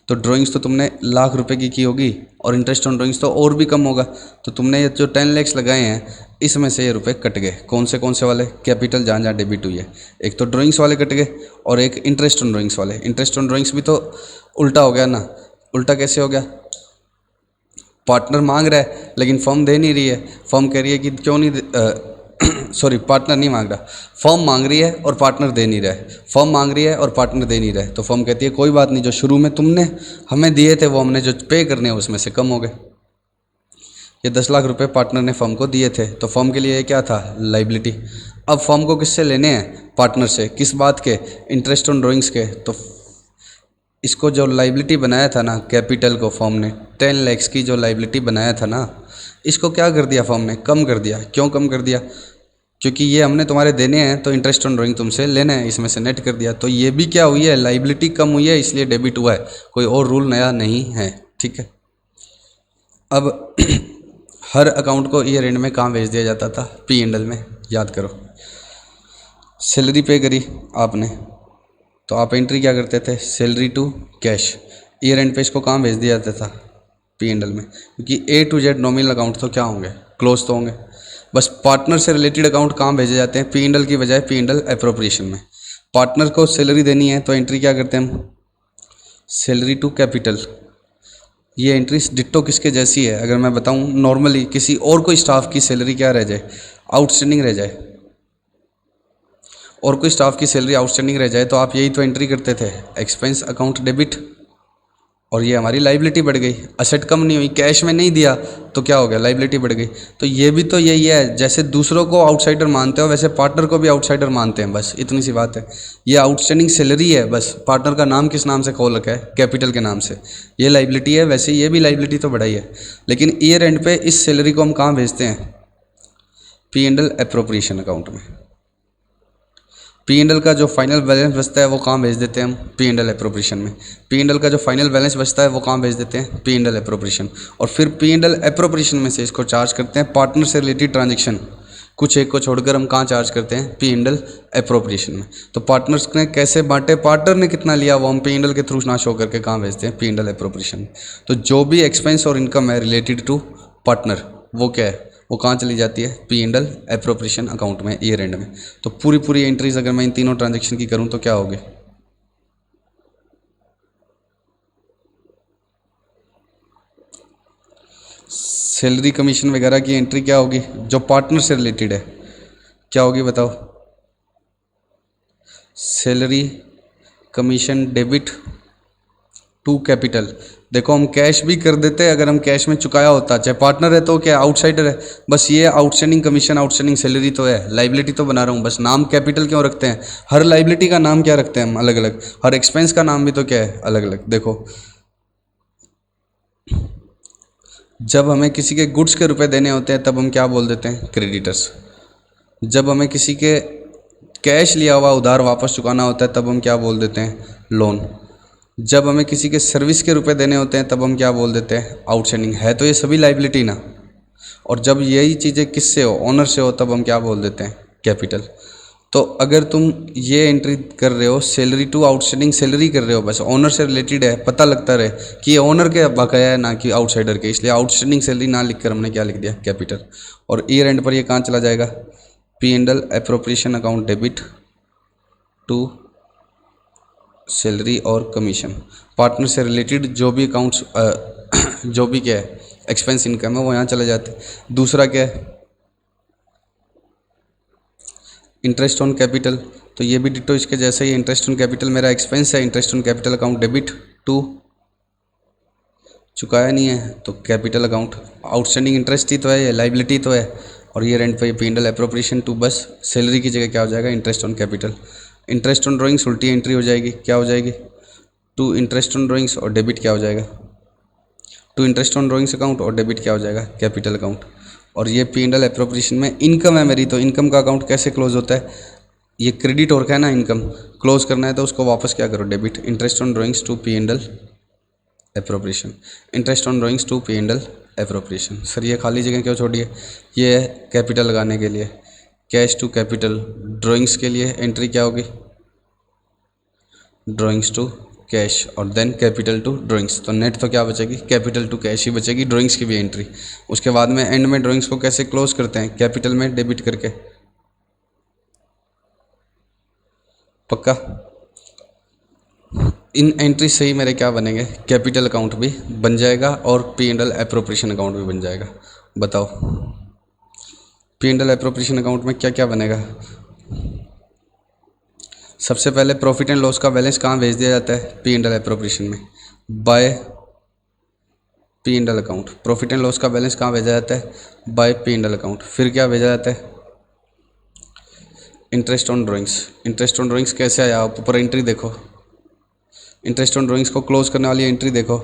तो ड्राइंग्स तो तुमने लाख रुपए की होगी, और इंटरेस्ट ऑन ड्राइंग्स तो और भी कम होगा। तो तुमने ये जो 10 लाख लगाए हैं इसमें से ये रुपए कट गए। कौन से वाले, कैपिटल जहाँ जहाँ डेबिट हुई है। एक तो ड्राइंग्स वाले कट गए और एक इंटरेस्ट ऑन ड्राइंग्स वाले। इंटरेस्ट ऑन ड्राइंग्स भी तो उल्टा हो गया ना। उल्टा कैसे हो गया, पार्टनर मांग रहा है लेकिन फर्म दे नहीं रही है। फर्म कह रही है कि क्यों नहीं सॉरी, पार्टनर नहीं मांग रहा, फर्म मांग रही है और पार्टनर दे नहीं रहा है। फर्म मांग रही है और पार्टनर दे नहीं रहा है, तो फर्म कहती है कोई बात नहीं, जो शुरू में तुमने हमें दिए थे वो हमने जो पे करने हैं उसमें से कम हो गए। ये 10 लाख रुपए पार्टनर ने फर्म को दिए थे, तो फर्म के लिए ये क्या था, लाइबिलिटी। अब फर्म को किससे लेने हैं, पार्टनर से। किस बात के, इंटरेस्ट ऑन ड्राइंग्स के। तो इसको जो लाइबिलिटी बनाया था ना, कैपिटल को फर्म ने 10 लाख की जो लाइबिलिटी बनाया था ना, इसको क्या कर दिया फर्म ने, कम कर दिया। क्यों कम कर दिया, क्योंकि ये हमने तुम्हारे देने हैं तो इंटरेस्ट ऑन ड्राइंग तुमसे लेना है, इसमें से नेट कर दिया। तो ये भी क्या हुई है, लाइबिलिटी कम हुई है, इसलिए डेबिट हुआ है। कोई और रूल नया नहीं है, ठीक है। अब हर अकाउंट को ईयर एंड में कहाँ भेज दिया जाता था, पी एंड एल में। याद करो, सैलरी पे करी आपने तो आप एंट्री क्या करते थे, salary to cash. Year end पे इसको कहाँ भेज दिया जाता था, पी एंड एल में। क्योंकि ए टू जेड नॉमिनल अकाउंट तो क्या होंगे, क्लोज तो होंगे। बस पार्टनर से रिलेटेड अकाउंट कहाँ भेजे जाते हैं, पी एंड एल की बजाय पी एंड एल एप्रोप्रिएशन में। पार्टनर को सैलरी देनी है तो एंट्री क्या करते हैं हम, सैलरी टू कैपिटल। ये एंट्री डिट्टो किसके जैसी है, अगर मैं बताऊं नॉर्मली किसी और कोई स्टाफ की सैलरी क्या रह जाए, आउटस्टैंडिंग रह जाए, और कोई स्टाफ की सैलरी आउटस्टैंडिंग रह जाए तो आप यही तो एंट्री करते थे, एक्सपेंस अकाउंट डेबिट। और ये हमारी लाइबिलिटी बढ़ गई, असेट कम नहीं हुई, कैश में नहीं दिया तो क्या हो गया, लाइबिलिटी बढ़ गई। तो ये भी तो यही है, जैसे दूसरों को आउटसाइडर मानते हो वैसे पार्टनर को भी आउटसाइडर मानते हैं, बस इतनी सी बात है। ये आउटस्टैंडिंग सैलरी है, बस पार्टनर का नाम किस नाम से खोल रखा है, कैपिटल के नाम से। ये लाइबिलिटी है, वैसे ये भी लाइबिलिटी तो बढ़ाई है। लेकिन ईयर एंड पे इस सैलरी को हम कहाँ भेजते हैं, P and L appropriation account में। पी एंड एल का जो फाइनल बैलेंस बचता है वो कहाँ भेज देते हैं हम, पी एंड एल एप्रोप्रिएशन में। पी एंड एल का जो फाइनल बैलेंस बचता है वो कहाँ भेज देते हैं, पी एंड एल एप्रोप्रिएशन। और फिर पी एंड एल एप्रोप्रिएशन में से इसको चार्ज करते हैं पार्टनर से रिलेटेड ट्रांजेक्शन। कुछ एक को छोड़कर हम कहाँ चार्ज करते हैं, पी एंड एल अप्रोप्रिएशन में। तो पार्टनर्स ने कैसे बांटे, पार्टनर ने कितना लिया वो हम पी एंड एल के थ्रू ना शो करके कहाँ भेजते हैं, पी एंड एल अप्रोप्रिएशन में। तो जो भी एक्सपेंस और इनकम है रिलेटेड टू पार्टनर वो क्या है, वो कहाँ चली जाती है, P and L appropriation account में ईयर एंड में। तो पूरी एंट्रीज अगर मैं इन तीनों ट्रांजेक्शन की करूँ तो क्या होगी, सैलरी कमीशन वगैरह की एंट्री क्या होगी जो पार्टनर से रिलेटेड है, क्या होगी बताओ, salary commission debit to capital. देखो हम कैश भी कर देते हैं, अगर हम कैश में चुकाया होता, चाहे पार्टनर है तो क्या आउटसाइडर है, बस ये आउटस्टैंडिंग कमीशन आउटस्टैंडिंग सैलरी तो है, लाइबिलिटी तो बना रहा हूँ, बस नाम कैपिटल क्यों रखते हैं, हर लाइबिलिटी का नाम क्या रखते हैं हम अलग अलग, हर एक्सपेंस का नाम भी तो क्या है अलग अलग। देखो जब हमें किसी के गुड्स के रुपए देने होते हैं तब हम क्या बोल देते हैं, क्रेडिटर्स। जब हमें किसी के कैश लिया हुआ उधार वापस चुकाना होता है तब हम क्या बोल देते हैं, लोन। जब हमें किसी के सर्विस के रुपए देने होते हैं तब हम क्या बोल देते हैं, आउटस्टैंडिंग। है तो ये सभी लाइबिलिटी ना, और जब यही चीज़ें किससे हो, ओनर से हो, तब हम क्या बोल देते हैं, कैपिटल। तो अगर तुम ये एंट्री कर रहे हो, सैलरी टू आउटस्टैंडिंग सैलरी कर रहे हो, बस ओनर से रिलेटेड है, पता लगता रहे कि ये ओनर के बकाया है ना कि आउटसाइडर के, इसलिए आउटस्टैंडिंग सैलरी ना लिखकर हमने क्या लिख दिया, कैपिटल। और ईयर एंड पर ये कहाँ चला जाएगा, P and L appropriation account debit to salary और कमीशन। पार्टनर से रिलेटेड जो भी अकाउंट्स जो भी क्या है एक्सपेंस इनकम है वो यहाँ चले जाते हैं। दूसरा क्या है, इंटरेस्ट ऑन कैपिटल। तो ये भी डिटो इसके जैसे ही, इंटरेस्ट ऑन कैपिटल मेरा एक्सपेंस है, interest on capital account debit to, चुकाया नहीं है तो कैपिटल अकाउंट, आउटस्टैंडिंग इंटरेस्ट ही तो है, ये लाइबिलिटी तो है। और ये रेंट पे P and L appropriation to, बस सैलरी की जगह क्या हो जाएगा, interest on capital. Interest on drawings उल्टी एंट्री हो जाएगी, क्या हो जाएगी, टू इंटरेस्ट ऑन ड्राइंग्स, और डेबिट क्या हो जाएगा, to interest on drawings account, और डेबिट क्या हो जाएगा, कैपिटल अकाउंट। और ये पी एंड एल अप्रोप्रिएशन में इनकम है मेरी, तो इनकम का अकाउंट कैसे क्लोज होता है, ये क्रेडिट और क्या है ना, इनकम क्लोज करना है तो उसको वापस क्या करो, debit. Interest on drawings to P and L appropriation, interest on drawings to P and L appropriation. Sir ये खाली जगह क्यों छोड़ी है, ये है कैपिटल लगाने के लिए, कैश टू कैपिटल। ड्राइंग्स के लिए एंट्री क्या होगी, ड्राइंग्स टू कैश, और देन कैपिटल टू ड्राइंग्स। तो नेट तो क्या बचेगी, कैपिटल टू कैश ही बचेगी, ड्राइंग्स की भी एंट्री। उसके बाद में एंड में ड्राइंग्स को कैसे क्लोज करते हैं, कैपिटल में डेबिट करके, पक्का। इन एंट्री से ही मेरे क्या बनेंगे, कैपिटल अकाउंट भी बन जाएगा और P and L appropriation account भी बन जाएगा। बताओ P and L appropriation account में क्या क्या बनेगा। सबसे पहले प्रॉफिट एंड लॉस का बैलेंस कहाँ भेज दिया जाता है, पी एंड एल अप्रोप्रिएशन में, bye P and L account. Profit and loss का बैलेंस कहाँ भेजा जाता है, bye P and L account. फिर क्या भेजा जाता है, interest on drawings. Interest on drawings कैसे आया, आप ऊपर एंट्री देखो, इंटरेस्ट ऑन ड्राइंग्स को क्लोज करने वाली एंट्री देखो,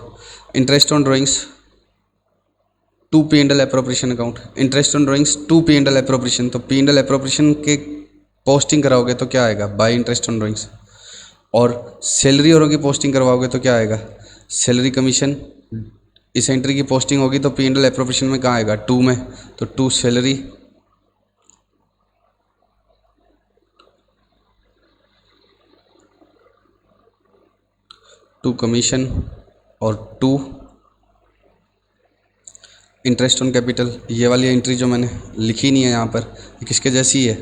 interest on drawings to P and L appropriation account, interest on drawings to P and L appropriation. तो पी एंड एल अप्रोप्रिएशन के पोस्टिंग कराओगे तो क्या आएगा, बाय इंटरेस्ट ऑन ड्राइंग्स। और सैलरी औरों की पोस्टिंग करवाओगे तो क्या आएगा, सैलरी कमीशन। इस एंट्री की पोस्टिंग होगी तो पी एंड एल अप्रोप्रिएशन में कहाँ आएगा, टू में, तो टू सैलरी टू कमीशन और टू इंटरेस्ट ऑन कैपिटल। ये वाली एंट्री जो मैंने लिखी नहीं है यहाँ पर, ये किसके जैसी है,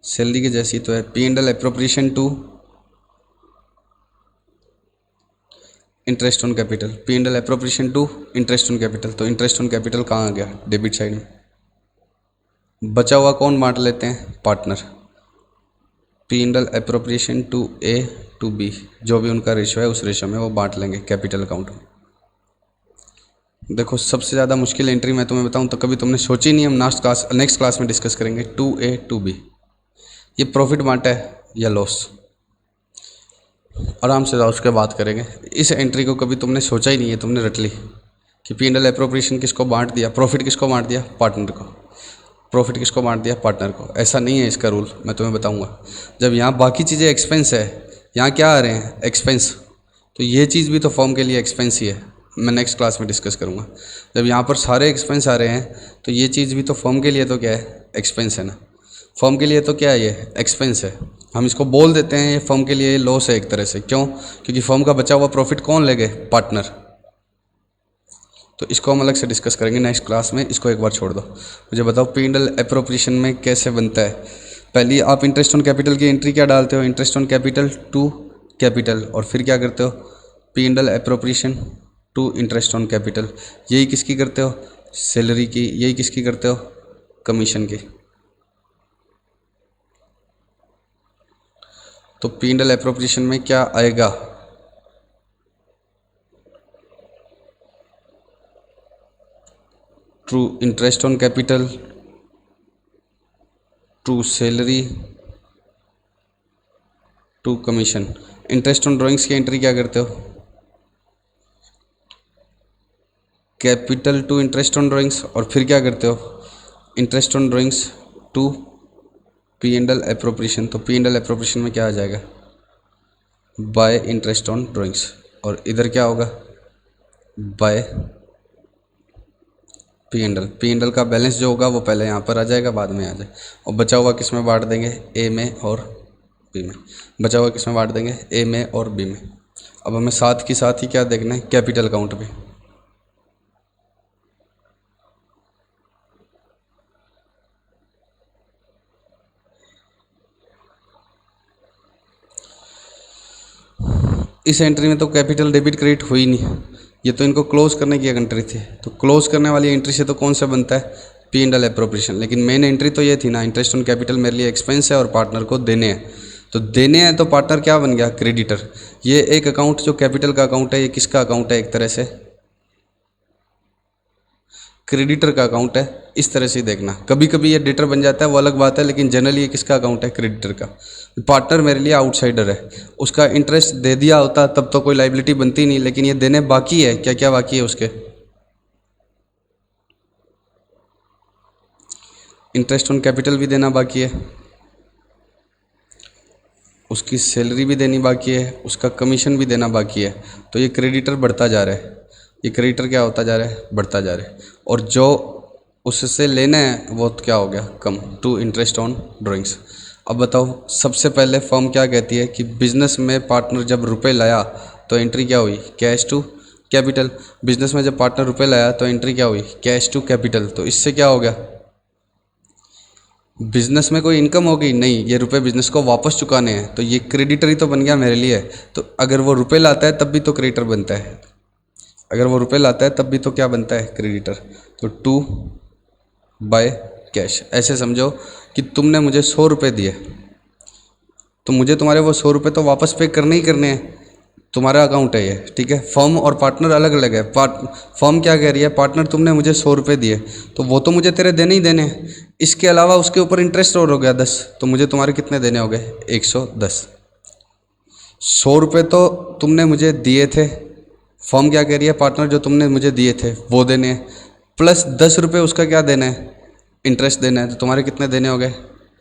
सैलरी के जैसी तो है। P and L appropriation to interest on capital, P and L appropriation to interest on capital. तो इंटरेस्ट ऑन कैपिटल कहाँ आ गया, डेबिट साइड में। बचा हुआ कौन बांट लेते हैं, partner. P and L appropriation to A to B, जो भी उनका रेशो है उस रेशो में वो बांट लेंगे कैपिटल अकाउंट में। देखो सबसे ज़्यादा मुश्किल एंट्री मैं तुम्हें बताऊं तो कभी तुमने सोची नहीं, हम नेक्स्ट क्लास में डिस्कस करेंगे, टू ए टू बी। ये प्रॉफिट बांटा है या लॉस, आराम से जाओ उसके बात करेंगे। इस एंट्री को कभी तुमने सोचा ही नहीं है, तुमने रट ली कि पी एंड एल अप्रोप्रिएशन किसको बांट दिया, प्रॉफिट किसको बांट दिया, पार्टनर को। प्रॉफिट किसको बांट दिया, पार्टनर को। ऐसा नहीं है इसका रूल, मैं तुम्हें बताऊंगा। जब यहाँ बाकी चीज़ें एक्सपेंस है, यहाँ क्या आ रहे हैं, एक्सपेंस, तो ये चीज़ भी तो फॉर्म के लिए एक्सपेंस ही है। मैं नेक्स्ट क्लास में डिस्कस करूँगा। जब यहाँ पर सारे एक्सपेंस आ रहे हैं तो ये चीज़ भी तो फर्म के लिए तो क्या है, एक्सपेंस है ना। फर्म के लिए तो क्या है, ये एक्सपेंस है। हम इसको बोल देते हैं ये फर्म के लिए लॉस है एक तरह से। क्यों? क्योंकि फर्म का बचा हुआ प्रॉफिट कौन लेंगे, पार्टनर। तो इसको हम अलग से डिस्कस करेंगे नेक्स्ट क्लास में, इसको एक बार छोड़ दो। मुझे बताओ P&L एप्रोप्रिएशन में कैसे बनता है। पहले आप इंटरेस्ट ऑन कैपिटल की एंट्री क्या डालते हो, interest on capital to capital, और फिर क्या करते हो, P&L appropriation to interest on capital. यही किसकी करते हो, सैलरी की। यही किसकी करते हो, कमीशन की। तो P&L एप्रोप्रिएशन में क्या आएगा, to interest on capital to salary to commission. Interest on drawings की एंट्री क्या करते हो, capital to interest on drawings, और फिर क्या करते हो, interest on drawings to P&L appropriation. तो P&L एप्रोप्रिएशन में क्या आ जाएगा, बाय इंटरेस्ट ऑन ड्राइंग्स, और इधर क्या होगा, बाय P&L का बैलेंस जो होगा वो पहले यहाँ पर आ जाएगा, बाद में आ जाए। और बचा हुआ किस में बांट देंगे, ए में और बी में। बचा हुआ किस में बांट देंगे, ए में और बी में। अब हमें साथ ही क्या देखना है, कैपिटल अकाउंट पे। इस एंट्री में तो कैपिटल डेबिट क्रेडिट हुई नहीं, ये तो इनको क्लोज करने की एंट्री थी। तो क्लोज करने वाली एंट्री से तो कौन सा बनता है, P&L एप्रोप्रिएशन। लेकिन मेन एंट्री तो ये थी ना, इंटरेस्ट ऑन कैपिटल मेरे लिए एक्सपेंस है और पार्टनर को देने हैं। तो देने हैं तो पार्टनर क्या बन गया, क्रेडिटर। ये एक अकाउंट जो कैपिटल का अकाउंट है, ये किसका अकाउंट है, एक तरह से क्रेडिटर का अकाउंट है। इस तरह से देखना, कभी कभी ये डेटर बन जाता है वो अलग बात है, लेकिन जनरली ये किसका अकाउंट है, क्रेडिटर का। पार्टनर मेरे लिए आउटसाइडर है, उसका इंटरेस्ट दे दिया होता तब तो कोई लाइबिलिटी बनती नहीं, लेकिन ये देने बाकी है। क्या क्या बाकी है उसके, इंटरेस्ट ऑन कैपिटल भी देना बाकी है, उसकी सैलरी भी देनी बाकी है, उसका कमीशन भी देना बाकी है। तो ये क्रेडिटर बढ़ता जा रहा है, ये क्रेडिटर क्या होता जा रहा है, बढ़ता जा रहा है। और जो उससे लेना है वो क्या हो गया, कम, टू इंटरेस्ट ऑन ड्राइंग्स। अब बताओ, सबसे पहले फर्म क्या कहती है कि बिजनेस में पार्टनर जब रुपए लाया तो एंट्री क्या हुई, कैश टू कैपिटल। बिजनेस में जब पार्टनर रुपए लाया तो एंट्री क्या हुई, कैश टू कैपिटल। तो इससे क्या हो गया, बिजनेस में कोई इनकम होगी नहीं, ये रुपए बिजनेस को वापस चुकाने हैं। तो ये क्रेडिटर ही तो बन गया मेरे लिए। तो अगर वो रुपए लाता है तब भी तो क्रेडिटर बनता है, अगर वो रुपए लाता है तब भी तो क्या बनता है, क्रेडिटर। तो टू बाय कैश। ऐसे समझो कि तुमने मुझे 100 रुपये दिए, तो मुझे तुम्हारे वो 100 रुपये तो वापस पे करने ही करने हैं, तुम्हारा अकाउंट है ये, ठीक है। फर्म और पार्टनर अलग अलग है। फर्म क्या कह रही है, पार्टनर तुमने मुझे 100 रुपये दिए तो वो तो मुझे तेरे देने ही देने हैं, इसके अलावा उसके ऊपर इंटरेस्ट और हो गया 10, तो मुझे तुम्हारे कितने देने हो गए, 110। 100 रुपये तो तुमने मुझे दिए थे, फर्म क्या कह रही है, पार्टनर जो तुमने मुझे दिए थे वो देने हैं, प्लस 10 रुपये उसका क्या देना है, इंटरेस्ट देना है। तो तुम्हारे कितने देने हो गए,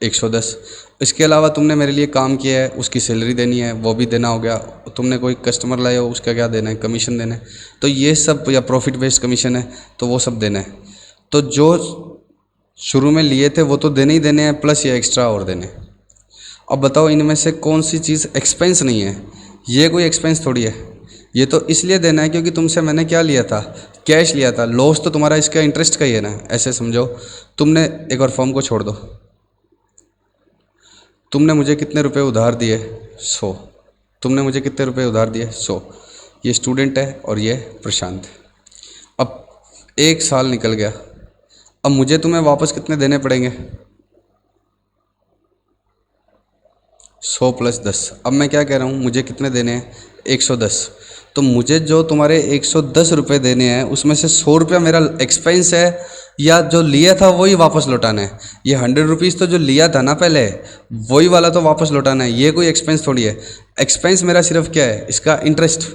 110। इसके अलावा तुमने मेरे लिए काम किया है, उसकी सैलरी देनी है, वो भी देना हो गया। तुमने कोई कस्टमर लाए हो, उसका क्या देना है, कमीशन देना है। तो ये सब, या प्रॉफिट बेस्ड कमीशन है तो वो सब देना है। तो जो शुरू में लिए थे वो तो देने ही देने हैं, प्लस ये एक्स्ट्रा और देने हैं। अब बताओ इनमें से कौन सी चीज़ एक्सपेंस नहीं है, ये कोई एक्सपेंस थोड़ी है। ये तो इसलिए देना है क्योंकि तुमसे मैंने क्या लिया था, कैश लिया था। लॉस तो तुम्हारा इसका इंटरेस्ट का ही है ना। ऐसे समझो, तुमने एक और फर्म को छोड़ दो, तुमने मुझे कितने रुपए उधार दिए, 100। तुमने मुझे कितने रुपए उधार दिए, 100। ये स्टूडेंट है और ये प्रशांत है। अब 1 साल निकल गया, अब मुझे तुम्हें वापस कितने देने पड़ेंगे, 100 + 10। अब मैं क्या कह रहा हूँ, मुझे कितने देने हैं, 110। तो मुझे जो तुम्हारे 110 रुपये देने हैं उसमें से 100 रुपया मेरा एक्सपेंस है, या जो लिया था वही वापस लौटाना है। ये 100 रुपीज़ तो जो लिया था ना पहले, वही वाला तो वापस लौटाना है। ये कोई एक्सपेंस थोड़ी है। एक्सपेंस मेरा सिर्फ क्या है, इसका इंटरेस्ट।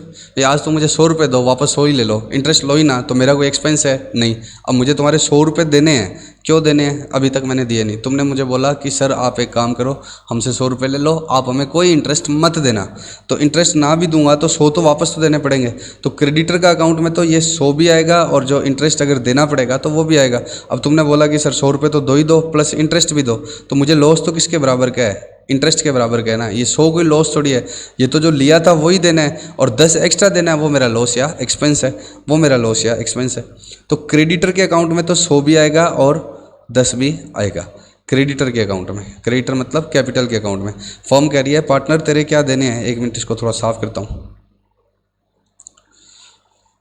आज तो मुझे 100 रुपये दो, वापस 100 ही ले लो, इंटरेस्ट लो ही ना, तो मेरा कोई एक्सपेंस है नहीं। अब मुझे तुम्हारे 100 रुपये देने हैं, क्यों देने हैं? अभी तक मैंने दिए नहीं। तुमने मुझे बोला कि सर आप एक काम करो, हमसे 100 रुपये ले लो, आप हमें कोई इंटरेस्ट मत देना। तो इंटरेस्ट ना भी दूंगा तो 100 तो वापस तो देने पड़ेंगे। तो क्रेडिटर का अकाउंट में तो ये 100 भी आएगा और जो इंटरेस्ट अगर देना पड़ेगा तो वो भी आएगा। अब तुमने बोला कि सर 100 रुपये तो दो ही दो प्लस इंटरेस्ट भी दो, तो मुझे लॉस तो किसके बराबर का है? इंटरेस्ट के बराबर का है ना। ये 100 कोई लॉस थोड़ी है, ये तो जो लिया था वही देना है, और 10 एक्स्ट्रा देना है वो मेरा लॉस या एक्सपेंस है, वो मेरा लॉस या एक्सपेंस है। तो क्रेडिटर के अकाउंट में तो 100 भी आएगा और 10 भी आएगा क्रेडिटर के अकाउंट में। क्रेडिटर मतलब कैपिटल के अकाउंट में। फर्म कह रही है पार्टनर तेरे क्या देने हैं, एक मिनट इसको थोड़ा साफ करता हूँ।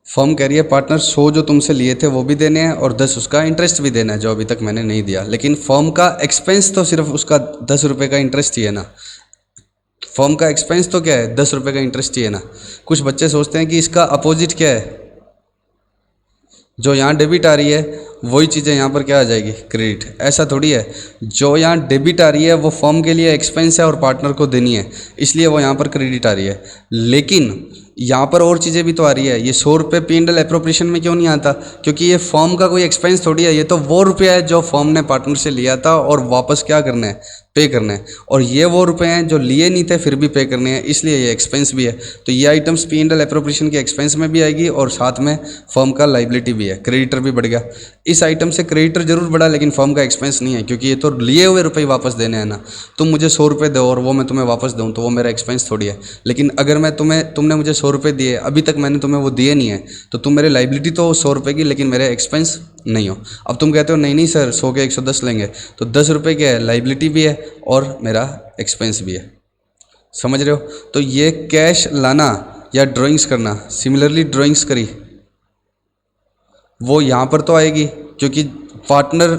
फर्म कह रही है पार्टनर 100 जो तुमसे लिए थे वो भी देने हैं और 10 उसका इंटरेस्ट भी देना है जो अभी तक मैंने नहीं दिया। लेकिन फर्म का एक्सपेंस तो सिर्फ उसका 10 रुपये का इंटरेस्ट ही है ना। फर्म का एक्सपेंस तो क्या है? 10 रुपये का इंटरेस्ट ही है ना। कुछ बच्चे सोचते हैं कि इसका अपोजिट क्या है, जो यहाँ डेबिट आ रही है वही चीज़ें यहाँ पर क्या आ जाएगी? क्रेडिट। ऐसा थोड़ी है, जो यहाँ डेबिट आ रही है वो फर्म के लिए एक्सपेंस है और पार्टनर को देनी है, इसलिए वो यहाँ पर क्रेडिट आ रही है। लेकिन यहाँ पर और चीज़ें भी तो आ रही है। ये 100 रुपये P&L एप्रोप्रिएशन में क्यों नहीं आता? क्योंकि ये फर्म का कोई एक्सपेंस थोड़ी है, ये तो वो रुपया है जो फर्म ने पार्टनर से लिया था और वापस क्या करना है? पे करना है। और ये वो रुपए हैं जो लिए नहीं थे फिर भी पे करने हैं, इसलिए ये एक्सपेंस भी है। तो ये आइटम्स P&L एप्रोप्रिएशन के एक्सपेंस में भी आएगी और साथ में फर्म का लाइबिलिटी भी है। क्रेडिटर भी बढ़ गया। इस आइटम से क्रेडिटर जरूर बढ़ा लेकिन फर्म का एक्सपेंस नहीं है, क्योंकि ये तो लिए हुए रुपये वापस देने हैं ना। तुम मुझे 100 रुपये दो और वो मैं तुम्हें वापस दूँ तो वो मेरा एक्सपेंस थोड़ी है। लेकिन अगर मैं तुमने मुझे 100 रुपये दिए, अभी तक मैंने तुम्हें वो दिए नहीं है, तो तुम मेरे लाइबिलिटी तो 100 रुपये की लेकिन मेरे एक्सपेंस नहीं हो। अब तुम कहते हो नहीं नहीं सर 100 के 110 लेंगे, तो 10 रुपये क्या है? लाइबिलिटी भी है और मेरा एक्सपेंस भी है। समझ रहे हो? तो ये कैश लाना या ड्राइंग्स करना, सिमिलरली ड्राइंग्स करी वो यहाँ पर तो आएगी, क्योंकि पार्टनर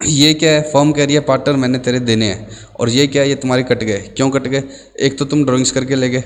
ये क्या है? फर्म कह रही है पार्टनर मैंने तेरे देने हैं, और ये क्या है? ये तुम्हारे कट गए। क्यों कट गए? एक तो तुम ड्राइंग्स करके ले गए।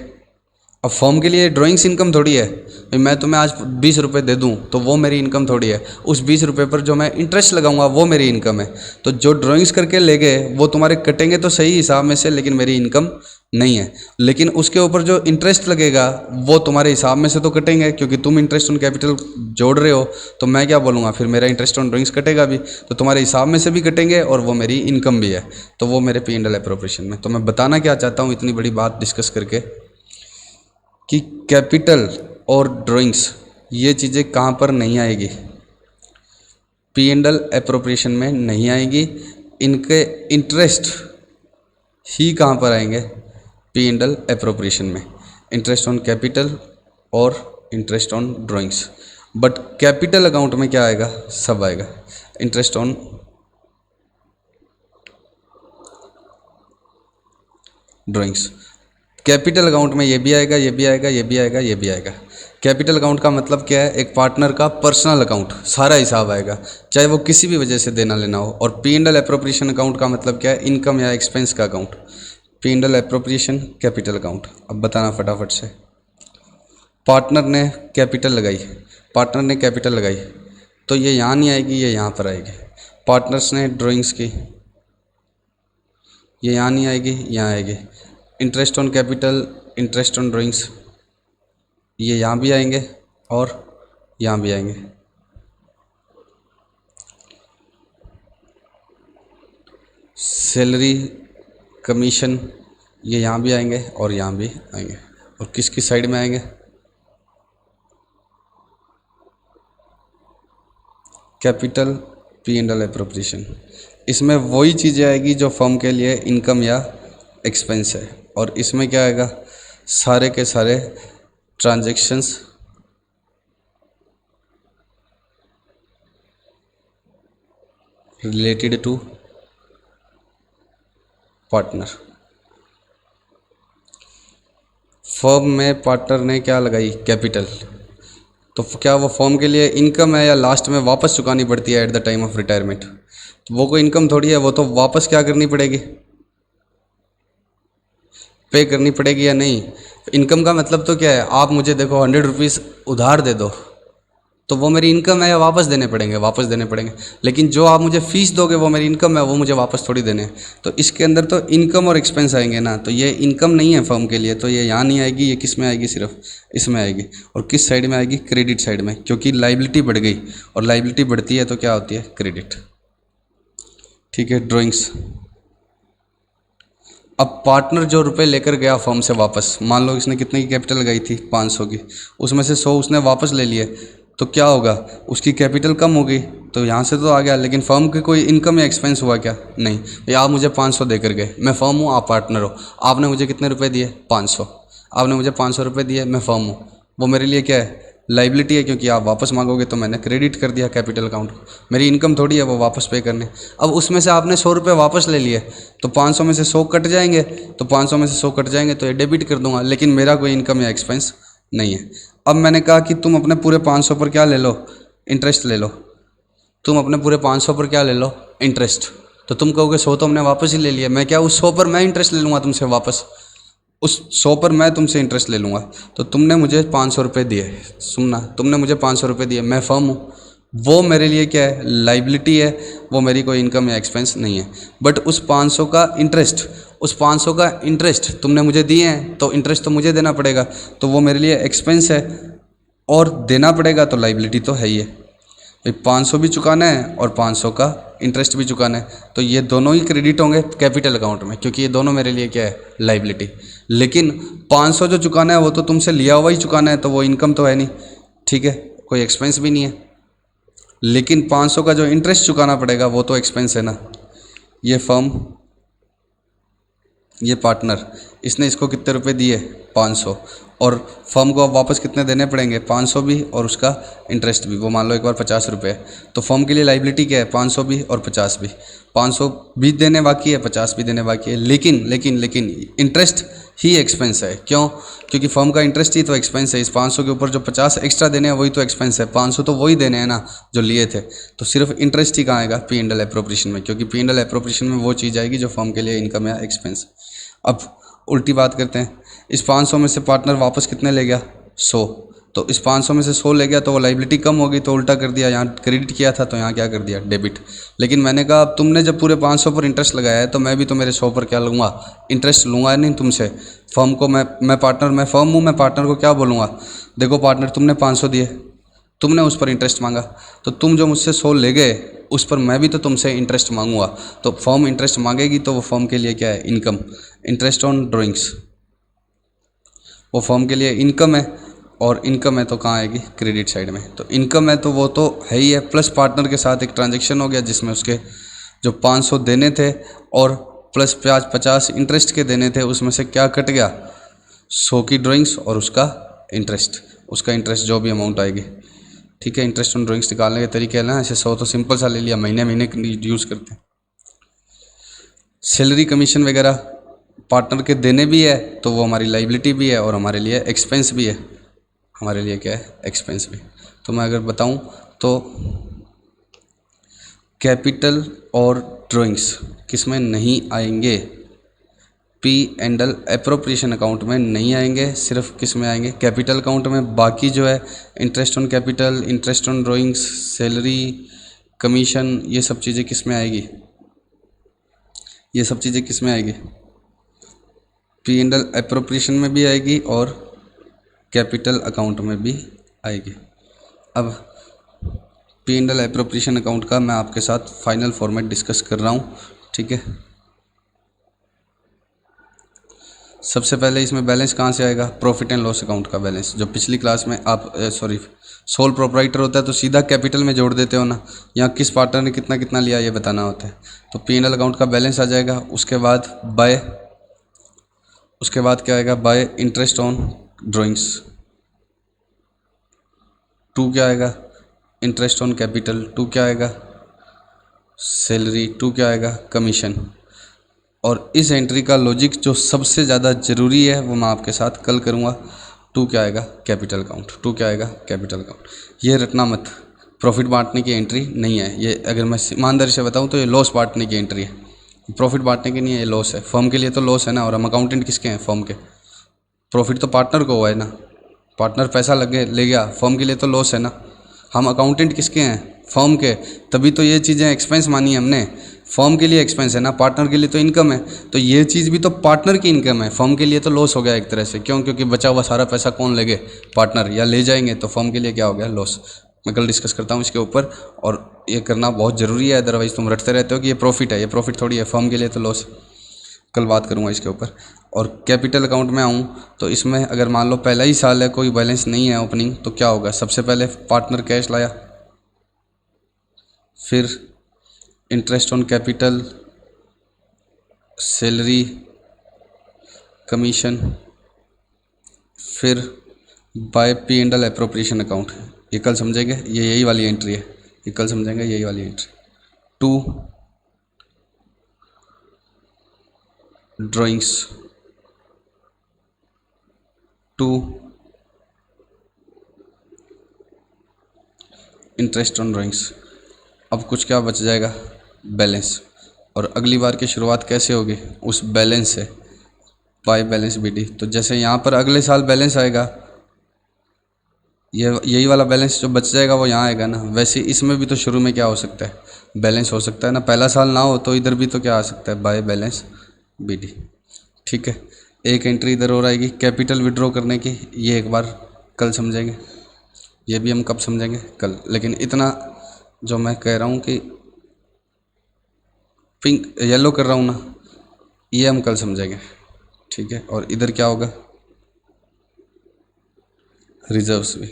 अब फर्म के लिए ड्राइंग्स इनकम थोड़ी है भाई, मैं तुम्हें आज 20 रुपये दे दूं तो वो मेरी इनकम थोड़ी है। उस 20 रुपये पर जो मैं इंटरेस्ट लगाऊंगा वो मेरी इनकम है। तो जो ड्राइंग्स करके ले गए वो तुम्हारे कटेंगे तो सही हिसाब में से, लेकिन मेरी इनकम नहीं है। लेकिन उसके ऊपर जो इंटरेस्ट लगेगा वो तुम्हारे हिसाब में से तो कटेंगे, क्योंकि तुम इंटरेस्ट ऑन कैपिटल जोड़ रहे हो। तो मैं क्या बोलूँगा फिर? मेरा इंटरेस्ट ऑन ड्राइंग्स कटेगा भी, तो तुम्हारे हिसाब में से भी कटेंगे और वो मेरी इनकम भी है। तो वो मेरे P&L एप्रोप्रिएशन में। तो मैं बताना क्या चाहता हूँ इतनी बड़ी बात डिस्कस करके, कि कैपिटल और ड्राइंग्स ये चीज़ें कहाँ पर नहीं आएगी? P&L एप्रोप्रिएशन में नहीं आएगी। इनके इंटरेस्ट ही कहाँ पर आएंगे? P&L एप्रोप्रिएशन में। इंटरेस्ट ऑन कैपिटल और interest on drawings. But capital account में क्या आएगा? सब आएगा। Interest on drawings. Capital account में ये भी आएगा, ये भी आएगा, ये भी आएगा, ये भी आएगा। कैपिटल अकाउंट का मतलब क्या है? एक पार्टनर का पर्सनल अकाउंट, सारा हिसाब आएगा, चाहे वो किसी भी वजह से देना लेना हो। और P&L एप्रोप्रिएशन अकाउंट का मतलब क्या है? इनकम या एक्सपेंस का account. P&L appropriation capital account. अब बताना फटाफट से। पार्टनर ने कैपिटल लगाई, पार्टनर ने कैपिटल लगाई तो ये यहाँ नहीं आएगी, ये यहाँ पर आएगी। पार्टनर्स ने ड्राइंग्स की, ये यहाँ नहीं आएगी, यहाँ आएगी। Interest on capital, interest on drawings, ये यहाँ भी आएंगे और यहाँ भी आएंगे। सैलरी, कमीशन, ये यहाँ भी आएंगे और यहाँ भी आएंगे। और किसकी साइड में आएंगे? Capital, P&L appropriation. इसमें वही चीज़ें आएगी जो फर्म के लिए इनकम या एक्सपेंस है। और इसमें क्या आएगा? सारे के सारे transactions related to partner. Firm में पार्टनर ने क्या लगाई? कैपिटल। तो क्या वो फर्म के लिए इनकम है या लास्ट में वापस चुकानी पड़ती है at the time of retirement? तो वो कोई इनकम थोड़ी है, वो तो वापस क्या करनी पड़ेगी? पे करनी पड़ेगी या नहीं? इनकम का मतलब तो क्या है? आप मुझे देखो 100 रुपीज़ उधार दे दो तो वो मेरी इनकम है या वापस देने पड़ेंगे? वापस देने पड़ेंगे। लेकिन जो आप मुझे फ़ीस दोगे वो मेरी इनकम है, वो मुझे वापस थोड़ी देने हैं। तो इसके अंदर तो इनकम और एक्सपेंस आएंगे ना। तो ये इनकम नहीं है फर्म के लिए, तो ये यहाँ नहीं आएगी। ये किस में आएगी? सिर्फ इसमें आएगी। और किस साइड में आएगी? क्रेडिट साइड में, क्योंकि लाइबिलिटी बढ़ गई और लाइबिलिटी बढ़ती है तो क्या होती है? क्रेडिट। ठीक है, ड्राइंग्स। अब पार्टनर जो रुपए लेकर गया फर्म से वापस, मान लो इसने कितने की कैपिटल लगाई थी 500 की, उसमें से 100 उसने वापस ले लिए, तो क्या होगा, उसकी कैपिटल कम होगी, तो यहाँ से तो आ गया, लेकिन फर्म के कोई इनकम या एक्सपेंस हुआ क्या? नहीं। भैया आप मुझे 500 देकर गए, मैं फर्म हूँ, आप पार्टनर हो, आपने मुझे कितने रुपए दिए? 500। आपने मुझे 500 रुपये दिए, मैं फर्म हूँ, वो मेरे लिए क्या है? लाइबिलिटी है, क्योंकि आप वापस मांगोगे तो मैंने क्रेडिट कर दिया कैपिटल अकाउंट को। मेरी इनकम थोड़ी है वो वापस पे करने। अब उसमें से आपने 100 रुपये वापस ले लिए, तो 500 में से 100 कट जाएंगे, तो 500 में से 100 कट जाएंगे तो ये डेबिट कर दूंगा, लेकिन मेरा कोई इनकम या एक्सपेंस नहीं है। अब मैंने कहा कि तुम अपने पूरे 500 पर क्या ले लो? इंटरेस्ट ले लो। तुम अपने पूरे 500 पर क्या ले लो? इंटरेस्ट। तो तुम कहोगे 100 तो हमने वापस ही ले लिया, मैं क्या उस 100 पर मैं इंटरेस्ट ले लूँगा तुमसे वापस? उस 100 पर मैं तुमसे इंटरेस्ट ले लूँगा। तो तुमने मुझे 500 रुपये दिए, सुनना, तुमने मुझे 500 रुपये दिए, मैं फर्म हूँ, वो मेरे लिए क्या है? लाइबिलिटी है, वो मेरी कोई इनकम या एक्सपेंस नहीं है। बट उस 500 का इंटरेस्ट, उस 500 का इंटरेस्ट तुमने मुझे दिए हैं, तो इंटरेस्ट तो मुझे देना पड़ेगा, तो वो मेरे लिए एक्सपेंस है, और देना पड़ेगा तो लाइबिलिटी तो है ही है। 500 भी चुकाना है और 500 का इंटरेस्ट भी चुकाना है, तो ये दोनों ही क्रेडिट होंगे कैपिटल अकाउंट में, क्योंकि ये दोनों मेरे लिए क्या है? लाइबिलिटी। लेकिन 500 जो चुकाना है वो तो तुमसे लिया हुआ ही चुकाना है, तो वो इनकम तो है नहीं, ठीक है, कोई एक्सपेंस भी नहीं है। लेकिन 500 का जो इंटरेस्ट चुकाना पड़ेगा वो तो एक्सपेंस है ना। ये फर्म, ये पार्टनर, इसने इसको कितने रुपए दिए? 500, और फर्म को अब वापस कितने देने पड़ेंगे? 500 भी और उसका इंटरेस्ट भी, वो मान लो एक बार 50 रुपये है, तो फर्म के लिए लाइबिलिटी क्या है? 500 भी और 50 भी। 500 भी देने बाकी है, 50 भी देने बाकी है, लेकिन लेकिन लेकिन इंटरेस्ट ही एक्सपेंस है। क्यों? क्योंकि फर्म का इंटरेस्ट ही तो एक्सपेंस है। इस 500 के ऊपर जो 50 एक्स्ट्रा देने हैं वही तो एक्सपेंस है, 500 तो वही देने हैं ना जो लिए थे। तो सिर्फ इंटरेस्ट ही कहाँ आएगा? पी एंड एल एप्रोप्रिएशन में, क्योंकि पी एंड एल एप्रोप्रिएशन में वो चीज़ आएगी जो फर्म के लिए इनकम या एक्सपेंस। अब उल्टी बात करते हैं, इस 500 में से पार्टनर वापस कितने ले गया? 100। तो इस 500 में से 100 ले गया, तो वो लाइबिलिटी कम होगी, तो उल्टा कर दिया, यहाँ क्रेडिट किया था तो यहाँ क्या कर दिया? डेबिट। लेकिन मैंने कहा अब तुमने जब पूरे 500 पर इंटरेस्ट लगाया है, तो मैं भी तो मेरे 100 पर क्या लूँगा? इंटरेस्ट लूँगा नहीं तुमसे। फर्म को मैं पार्टनर, मैं फर्म हूँ, मैं पार्टनर को क्या बोलूँगा? देखो पार्टनर, तुमने 500 दिए, तुमने उस पर इंटरेस्ट मांगा, तो तुम जो मुझसे 100 ले गए उस पर मैं भी तो तुमसे इंटरेस्ट मांगूंगा, तो फर्म इंटरेस्ट मांगेगी, तो वो फर्म के लिए क्या है? इनकम। इंटरेस्ट ऑन ड्राइंग्स वो फर्म के लिए इनकम है, और इनकम है तो कहाँ आएगी? क्रेडिट साइड में। तो इनकम है तो वो तो है ही है, प्लस पार्टनर के साथ एक ट्रांजेक्शन हो गया जिसमें उसके जो 500 देने थे और प्लस 50 इंटरेस्ट के देने थे, उसमें से क्या कट गया? 100 की ड्राइंग्स और उसका इंटरेस्ट, उसका इंटरेस्ट जो भी अमाउंट आएगी, ठीक है। इंटरेस्ट ऑन ड्राइंग्स निकालने के तरीके हैं ना, ऐसे 100 तो सिंपल सा ले लिया, महीने महीने यूज़ करते हैं। सैलरी कमीशन वगैरह पार्टनर के देने भी है, तो वो हमारी लाइबिलिटी भी है और हमारे लिए एक्सपेंस भी है, हमारे लिए क्या है? एक्सपेंस भी। तो मैं अगर बताऊं तो कैपिटल और ड्राइंग्स किस में नहीं आएंगे? P and L appropriation account में नहीं आएंगे, सिर्फ किस में आएंगे? कैपिटल अकाउंट में। बाकी जो है interest on capital, interest on drawings, salary, commission, ये सब चीज़ें किस में आएगी? ये सब चीज़ें किस में आएगी? पी एंड एल एप्रोप्रिएशन में भी आएगी और कैपिटल अकाउंट में भी आएगी। अब P and L appropriation account का मैं आपके साथ फाइनल फॉर्मेट डिस्कस कर रहा हूँ, ठीक है। सबसे पहले इसमें बैलेंस कहाँ से आएगा? प्रॉफिट एंड लॉस अकाउंट का बैलेंस, जो पिछली क्लास में आप सोल प्रोप्राइटर होता है तो सीधा कैपिटल में जोड़ देते हो ना, यहाँ किस पार्टनर ने कितना कितना लिया ये बताना होता है। तो पी एंड एल अकाउंट का बैलेंस आ जाएगा। उसके बाद क्या आएगा? By interest on drawings. 2 क्या आएगा? Interest on capital. 2 क्या आएगा? सैलरी। 2 क्या आएगा? कमीशन। और इस एंट्री का लॉजिक जो सबसे ज़्यादा ज़रूरी है वो मैं आपके साथ कल करूँगा। 2 क्या आएगा? Capital account. 2 क्या आएगा? Capital account. ये रटना मत, प्रॉफिट बांटने की एंट्री नहीं है ये। अगर मैं ईमानदारी से बताऊँ तो ये लॉस बांटने की एंट्री है, प्रॉफिट बांटने की नहीं है, ये लॉस है। फर्म के लिए तो लॉस है ना, और हम अकाउंटेंट किसके हैं? फर्म के। प्रॉफिट तो पार्टनर को हुआ है ना, पार्टनर पैसा ले गया, फर्म के लिए तो लॉस है ना। हम अकाउंटेंट किसके हैं? फर्म के। तभी तो ये चीज़ें एक्सपेंस मानी है हमने, फर्म के लिए एक्सपेंस है ना, पार्टनर के लिए तो इनकम है। तो ये चीज़ भी तो पार्टनर की इनकम है, फर्म के लिए तो लॉस हो गया एक तरह से। क्यों? क्योंकि बचा हुआ सारा पैसा कौन ले गए? पार्टनर, या ले जाएंगे, तो फर्म के लिए क्या हो गया? लॉस। मैं कल डिस्कस करता हूँ इसके ऊपर, और ये करना बहुत ज़रूरी है, अदरवाइज़ तुम रटते रहते हो कि ये प्रॉफिट है, ये प्रॉफिट थोड़ी है, फर्म के लिए तो लॉस। कल बात करूँगा इसके ऊपर। और कैपिटल अकाउंट में आऊँ तो इसमें अगर मान लो पहला ही साल है, कोई बैलेंस नहीं है ओपनिंग, तो क्या होगा? सबसे पहले पार्टनर कैश लाया, फिर interest on capital, salary, commission, फिर by P and L appropriation account. ये कल समझेंगे, ये यही वाली एंट्री है, ये कल समझेंगे, यही वाली entry. 2 drawings, 2 interest on drawings. अब कुछ क्या बच जाएगा? बैलेंस। और अगली बार की शुरुआत कैसे होगी? उस बैलेंस से, बाय बैलेंस बी डी। तो जैसे यहाँ पर अगले साल बैलेंस आएगा, ये यही वाला बैलेंस जो बच जाएगा वो यहाँ आएगा ना, वैसे इसमें भी तो शुरू में क्या हो सकता है? बैलेंस हो सकता है ना। पहला साल ना हो तो इधर भी तो क्या आ सकता है? By balance B D. ठीक है, एक एंट्री इधर और आएगी कैपिटल विड्रॉ करने की, ये एक बार कल समझेंगे, ये भी हम कब समझेंगे? कल। लेकिन इतना जो मैं कह रहा हूँ कि पिंक येलो कर रहा हूँ ना, ये हम कल समझेंगे। ठीक है, और इधर क्या होगा? रिजर्व्स भी,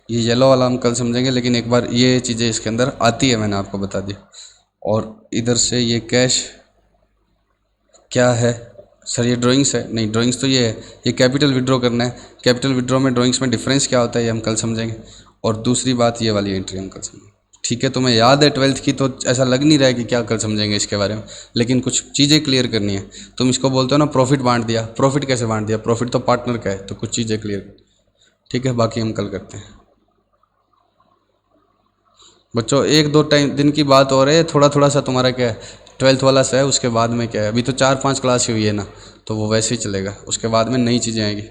ये येलो वाला हम कल समझेंगे, लेकिन एक बार ये चीज़ें इसके अंदर आती है, मैंने आपको बता दिया। और इधर से ये कैश क्या है? सर ये ड्राइंग्स है? नहीं, ड्राइंग्स तो ये है, ये कैपिटल विड्रॉ करना है। कैपिटल विड्रॉ में ड्राइंग्स में डिफरेंस क्या होता है, ये हम कल समझेंगे। और दूसरी बात, ये वाली एंट्री हम कल समझेंगे। ठीक है, तुम्हें याद है 12th की, तो ऐसा लग नहीं रहा है कि क्या कल समझेंगे इसके बारे में, लेकिन कुछ चीज़ें क्लियर करनी है। तुम इसको बोलते हो ना प्रॉफिट बांट दिया, प्रॉफिट कैसे बांट दिया? प्रॉफिट तो पार्टनर का है, तो कुछ चीज़ें क्लियर। ठीक है, बाकी हम कल करते हैं बच्चों। 1-2 दिन की बात हो रही है, थोड़ा थोड़ा सा तुम्हारा क्या है 12th वाला सा है, उसके बाद में क्या है, अभी तो 4-5 क्लास ही हुई है ना, तो वो वैसे ही चलेगा, उसके बाद में नई चीज़ें आएंगी।